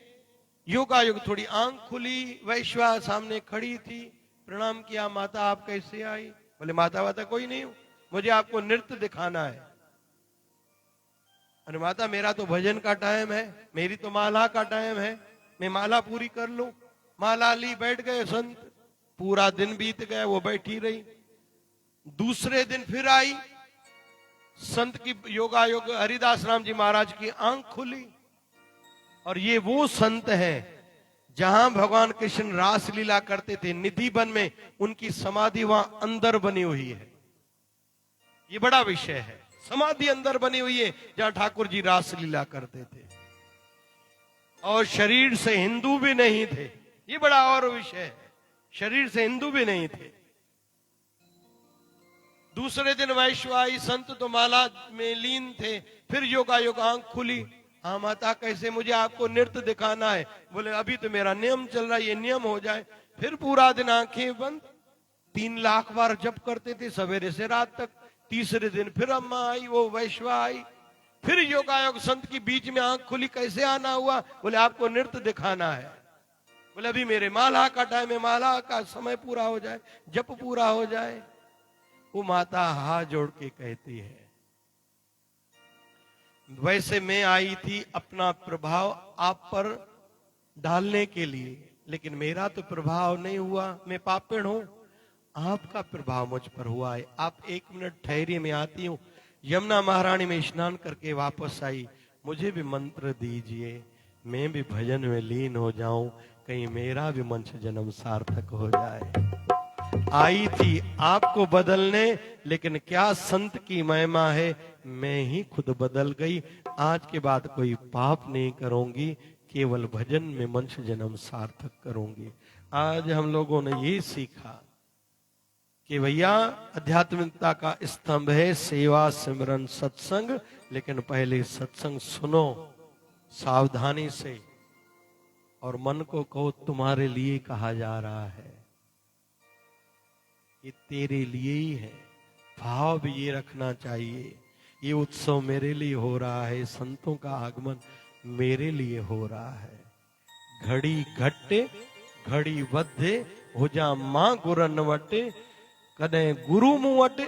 S1: योगायोग थोड़ी आंख खुली, वैश्वा सामने खड़ी थी, प्रणाम किया, माता आप कैसे आई? बोले माता वाता कोई नहीं हूं, मुझे आपको नृत्य दिखाना है। अरे माता मेरा तो भजन का टाइम है, मेरी तो माला का टाइम है, मैं माला पूरी कर लूं। माला ली, बैठ गए संत, पूरा दिन बीत गया, वो बैठी रही। दूसरे दिन फिर आई, संत की योगायोग हरिदास राम जी महाराज की आंख खुली। और ये वो संत हैं जहां भगवान कृष्ण रास लीला करते थे, निधि वन में उनकी समाधि वहां अंदर बनी हुई है। ये बड़ा विषय है, समाधि अंदर बनी हुई है जहां ठाकुर जी रास लीला करते थे, और शरीर से हिंदू भी नहीं थे। ये बड़ा और विषय है, शरीर से हिंदू भी नहीं थे। दूसरे दिन वैश्वा आई, संत तो माला में लीन थे। फिर योगायोग आंख खुली, हाँ माता कैसे? मुझे आपको नृत्य दिखाना है। बोले अभी तो मेरा नियम चल रहा है, ये नियम हो जाए। फिर पूरा दिन आंखें बंद, 3 लाख बार जप करते थे सवेरे से रात तक। तीसरे दिन फिर अम्मा आई, वो वैश्वा आई, फिर योगायोग संत की बीच में आंख खुली, कैसे आना हुआ? बोले आपको नृत्य दिखाना है। बोले अभी मेरे माला का टाइम है, माला का समय पूरा हो जाए, जप पूरा हो जाए। वो माता हाथ जोड़ के कहती है, वैसे मैं आई थी अपना प्रभाव आप पर डालने के लिए, लेकिन मेरा तो प्रभाव नहीं हुआ, मैं पापिण हूं। आपका प्रभाव मुझ पर हुआ है। आप 1 मिनट ठहरिए, मैं आती हूं। यमुना महारानी में स्नान करके वापस आई, मुझे भी मंत्र दीजिए, मैं भी भजन में लीन हो जाऊं, कहीं मेरा भी मनुष्य जन्म सार्थक हो जाए। आई थी आपको बदलने, लेकिन क्या संत की महिमा है, मैं ही खुद बदल गई। आज के बाद कोई पाप नहीं करूंगी, केवल भजन में मनुष्य जन्म सार्थक करूंगी। आज हम लोगों ने ये सीखा कि भैया आध्यात्मिकता का स्तंभ है सेवा, सिमरन, सत्संग। लेकिन पहले सत्संग सुनो सावधानी से, और मन को कहो तुम्हारे लिए कहा जा रहा है, ये तेरे लिए ही है। भाव भी ये रखना चाहिए, ये उत्सव मेरे लिए हो रहा है, संतों का आगमन मेरे लिए हो रहा है। घड़ी घटे घड़ी वधे, हो जा मां गुरन वटे, कदे गुरु मुंह वटे,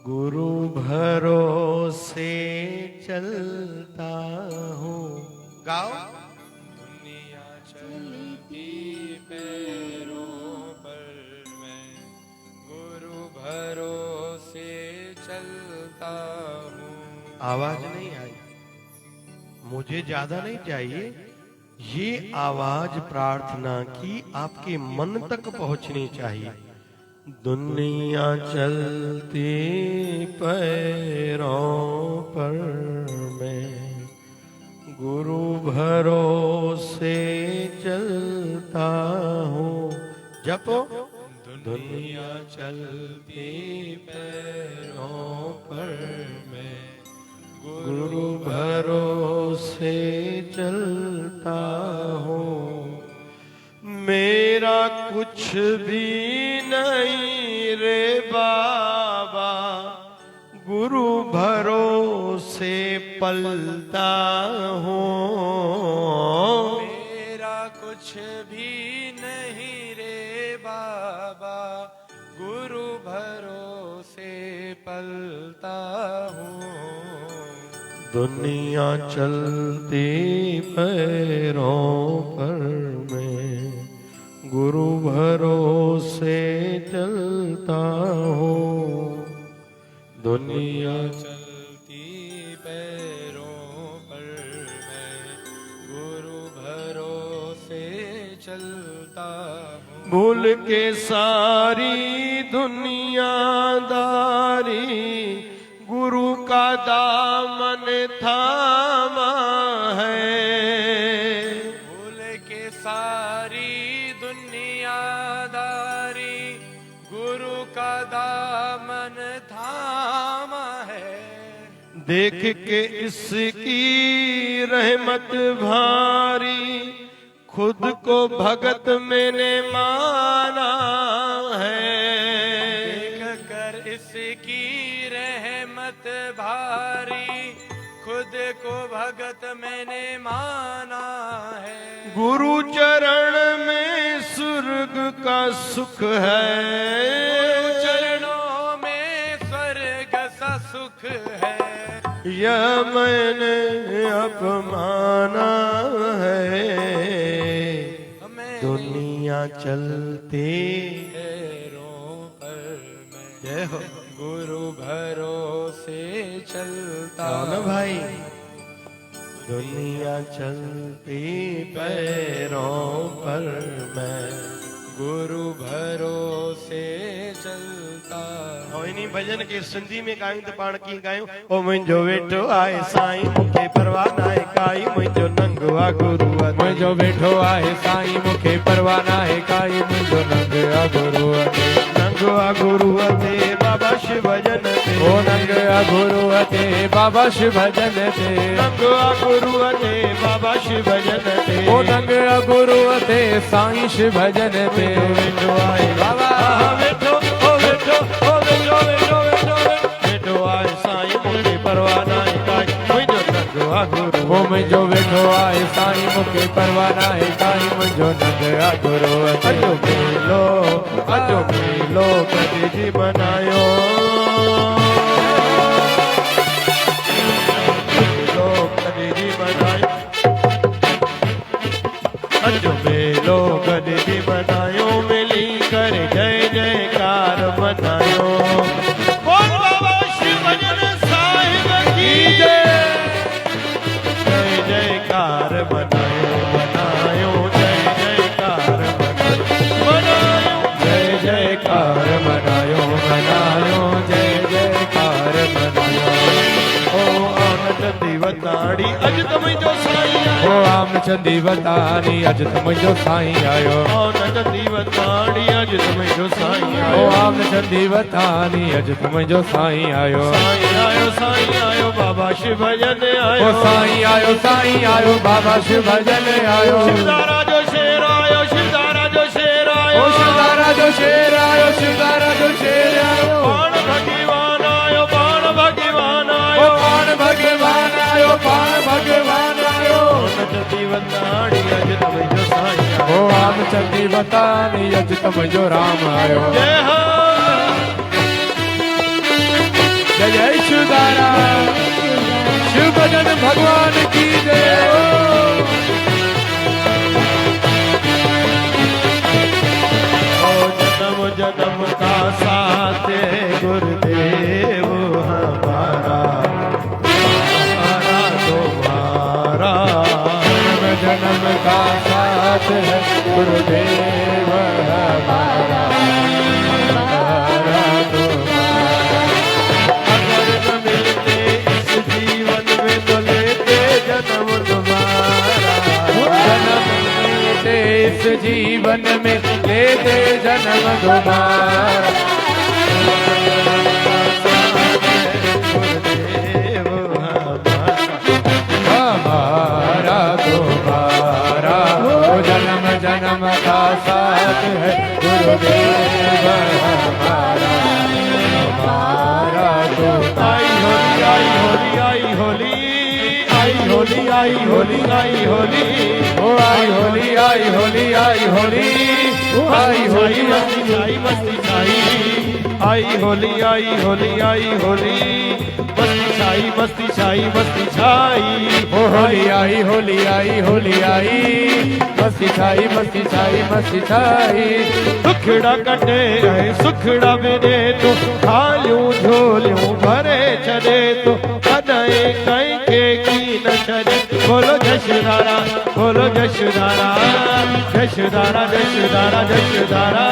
S1: गुरु भरोसे चलता हूँ। गाओ।
S2: दुनिया चलती पैरों पर, मैं गुरु भरोसे चलता हूँ।
S1: आवाज नहीं आई, मुझे ज्यादा नहीं चाहिए, ये आवाज प्रार्थना की आपके मन तक पहुंचनी चाहिए। दुनिया चलती पैरों पर, मैं गुरु भरोसे चलता हूँ। जपो। दुनिया चलती पैरों पर, मैं गुरु भरोसे चलता हूँ। मेरा कुछ भी नहीं रे बाबा, गुरु भरोसे पलता हूँ।
S2: मेरा कुछ भी नहीं रे बाबा, गुरु भरोसे पलता हूँ।
S1: दुनिया चलती पैरों पर, मैं गुरु भरोसे चलता हूँ। दुनिया
S2: चलती पैरों पर, मैं गुरु भरोसे चलता हूँ।
S1: भूल के सारी दुनियादारी, गुरु का दामन थामा है।
S2: भूल के सारी दुनियादारी, गुरु का दामन थामा है।
S1: देख के इसकी रहमत भारी, खुद को भगत मैंने माना है।
S2: देख कर इसकी रहमत भारी, खुद को भगत मैंने माना है।
S1: गुरु चरण में स्वर्ग का सुख है,
S2: चरणों में स्वर्ग सा सुख है।
S1: यह मैंने अपमाना है। दुनिया चलती
S2: पैरों पर, मैं
S1: जय हो
S2: गुरु भरोसे चलता
S1: ना भाई। दुनिया चलती पैरों पर, मैं
S2: गुरु भरोसे चलता।
S1: और इन्हीं भजन के सिंधी में गायूं तो पाण की गायूं। ओ मुंहिंजो वेठो आहे साईं, मूंखे परवाह नाहे काई, मुंहिंजो नंग आ गुरू
S2: मुंहिंजो वेठो आहे साईं, मूंखे परवाह नाहे काई, मुंहिंजो नंग आ गुरू
S1: नंग आ गुरू ते बाबा शिव भजन ते।
S2: ओ नंग आ गुरू ते बाबा शिव भजन ते।
S1: नंग आ गुरू ते बाबा शिव भजन ते।
S2: ओ नंग आ गुरू ते साईं शिव भजन ते।
S1: वेठो आहे बाबा वेठो, ओ वेठो, ओ वेठो, वेठो, वेठो, वेठो आहे साईं, मूंखे परवाह नाहे काई, मुंहिंजो नंग आ गुरू।
S2: ओ मुंहिंजो वेठो आहे साईं, मूंखे परवाह नाहे काई, मुंहिंजो नंग आ गुरू ते।
S1: अजो मेलो कॾहिं जी मनायो, मेलो कॾहिं जी मनायो, अजो मेलो कॾहिं जी मनायो, मिली करे जय जयकार मनायो। बोल बाबा शिव भजन साहिब की जय। जय जयकार मनायो, मनायो जय जयकार मनायो,
S2: जय जयकार मनायो, मनायो जय जयकार मनायो।
S1: ओ आनंद दीवताड़ी अज तो मुंहिंजो साईं आयो।
S2: ओ आम चंदी वतानी अज तो मुंहिंजो साईं आयो।
S1: आनंद दीवताड़ी अज तो मुंहिंजो साईं
S2: ओ
S1: आयो।
S2: आम चंदी वतानी अज तो मुंहिंजो साईं आयो।
S1: साईं आयो, साईं आयो, बाबा शिव भजन आयो।
S2: ओ साईं आयो, साईं आयो, बाबा शिव भजन आयो।
S1: शिवदारा जो शेर आयो, शिवदारा जो शेर आयो।
S2: ओ शिवदारा जो शेर आयो, शिवदारा जो शेर आयो।
S1: बाण भगवान आयो, बाण भगवान आयो।
S2: ओ पाण भगवान आयो, पाण भगवान आयो।
S1: आनंद दीवताड़ी अज तो मुंहिंजो साईं आयो।
S2: ओ आम चंदी वतानी अज तो मुंहिंजो राम आयो।
S1: जय हो
S2: भजन भगवान की जय।
S1: जन्म जन्म का साथ गुरुदेव हमारा, हमारा तुम्हारा।
S2: जन्म जन्म का साथ है गुरुदेव हमारा, हमारा तुम्हारा।
S1: अगर न मिलते इस जीवन में तो लेते जन्म तुम्हारा।
S2: जन्म लेते इस जीवन में लेते जन्म तुम्हारा।
S1: गुरुदेव
S2: हमारा तुम्हारा, वो जन्म जन्म का साथ है गुरुदेव हमारा, हमारा तुम्हारा।
S1: आई होली आई होली आई होली आई होली
S2: ओ आई होली आई होली आई होली आई होली
S1: मस्ती छाई मस्ती छाई आई होली आई होली आई होली मस्ती छाई मस्ती छाई मस्ती छाई।
S2: ओ होली आई होली आई होली आई मस्ती छाई मस्ती छाई मस्ती छाई।
S1: सुखड़ा कटे है सुखड़ा मेरे तो खालूं झोलियों भरे चले तो कदे कई के की न चले। बोलो जशधारा बोलो जशधारा जशधारा जशधारा जशधारा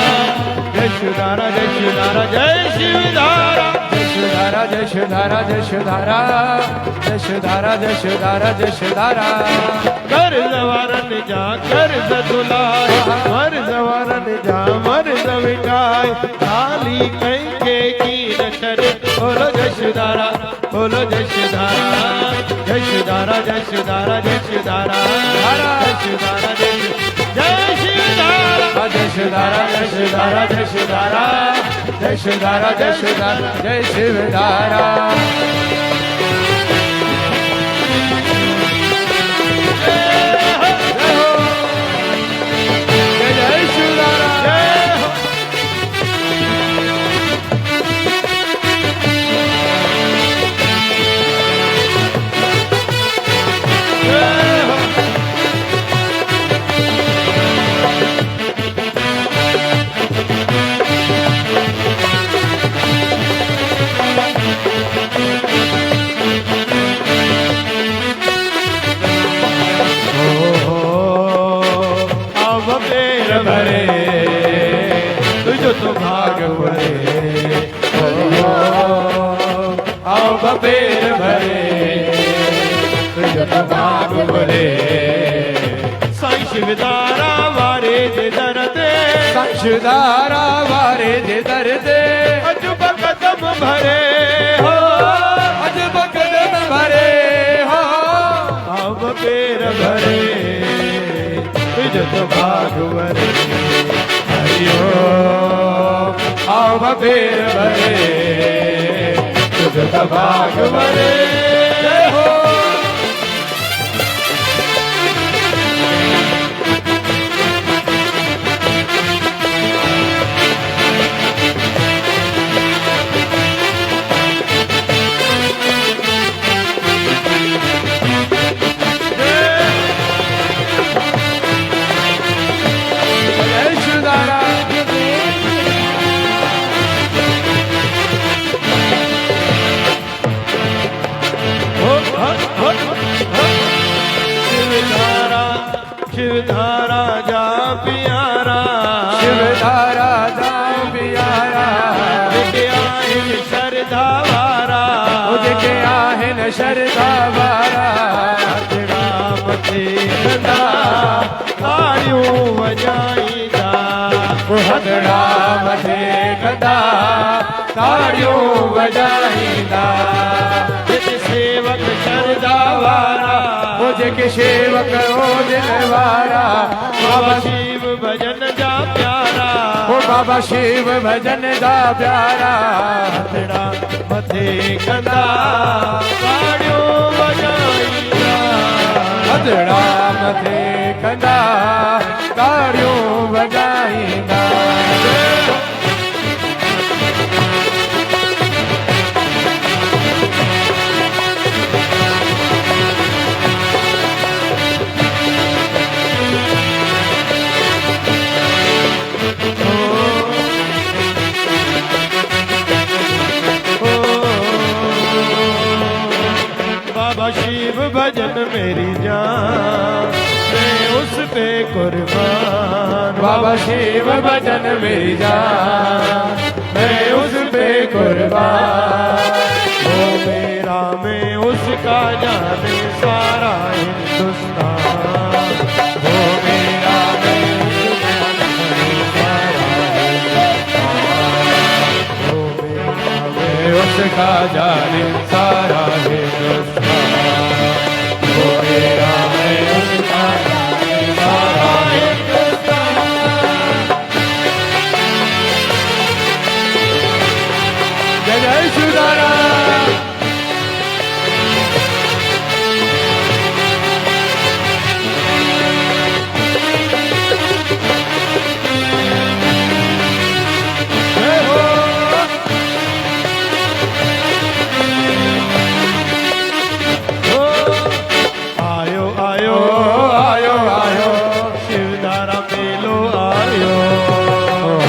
S1: जशधारा जशधारा जय शिवधारा।
S2: जशधारा जशधारा जशधारा जशधारा जशधारा जशधारा।
S1: कर्ज वारन जा कर्ज दुलाय मर्ज वारन जा मर्ज मिटाय खाली कई के की न चले। बोलो जशधारा बोलो जशधारा जशधारा जशधारा जशधारा जशधारा जय शिवधारा।
S2: जशधारा जशधारा जशधारा जशधारा जशधारा जय शिवधारा। जय शिवधारा। भरे तुझो तो भाग भरे आओ बबेर भरे तुझो तो भाग भरे।
S1: साईं शिवधारा वारे जे दरदे
S2: साईं शिवधारा वारे जे दरदे
S1: अजब कदम भरे हो
S2: अजब कदम भरे हो
S1: आओ बबेर भरे तुझो तो भाग भरे।
S2: हरिओ आओ बबेर भरे तुझो तो भाग भरे। जय हो
S1: शिवधारा जा प्यारा
S2: शिवधारा जा प्यारा
S1: जेके आहिन शरधा वारा
S2: जेके आहिन शरधा वारा
S1: राम ते गदा तारियूं वॼाईंदा
S2: हथड़ा मथे गदा ताड़ियूं वॼाईंदा।
S1: सेवक शरधा वारा
S2: वो जेके सेवक हो दिल वारा
S1: बाबा शिव भजन जा प्यारा
S2: ओ बाबा शिव भजन जा प्यारा
S1: हथड़ा मथे कंदा ताड़ियूं वॼाईंदा
S2: हथड़ा मथे कंदा ताड़ियूं वॼाईंदा।
S1: भजन मेरी जान, मैं उस पे कुर्बान।
S2: बाबा शिव भजन मेरी जान, मैं उस पे कुर्बान।
S1: वो मेरा मैं उसका जाने सारा हिंदुस्तान।
S2: वो मेरा मैं उसका जाने सारा हिंदुस्तान।
S1: वो मेरा
S2: मैं उसका जाने सारा हिंदुस्तान। वो मेरा मैं उसका जाने सारा हिंदुस्तान। जय जय सुदाराम।
S1: जय हो। ओ, आयो आयो
S2: आयो आयो
S1: शिवधारा मेलो आयो।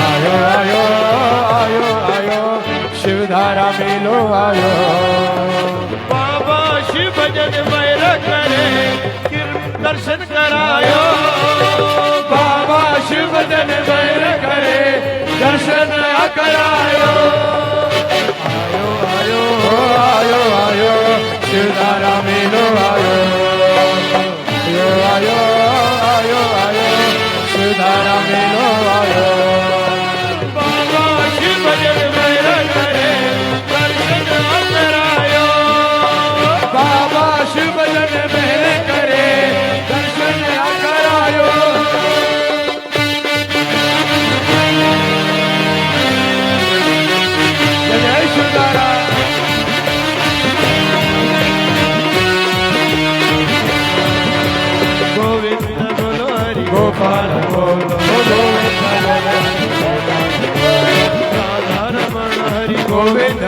S2: आयो आयो आयो आयो शिवधारा मेलो आयो।
S1: बाबा शिव भजन मैर करे दर्शन करायो।
S2: बाबा शिव भजन बैर करे दर्शन करायो।
S1: आयो आयो
S2: आयो आयो शिवधारा मेलो आयो। आयो आयो आयो शिवधारा मेलो आयो।
S1: बाबा शिव भजन मैर करे दर्शन करायो।
S2: बाबा शिव भजन बैर करे दर्शन करायो। जय जय सुदाराम।
S1: गोविंद बोलो हरि
S2: गोपाल बोलो गोविंद बोलो।
S1: राधा रमण हरि
S2: गोविंद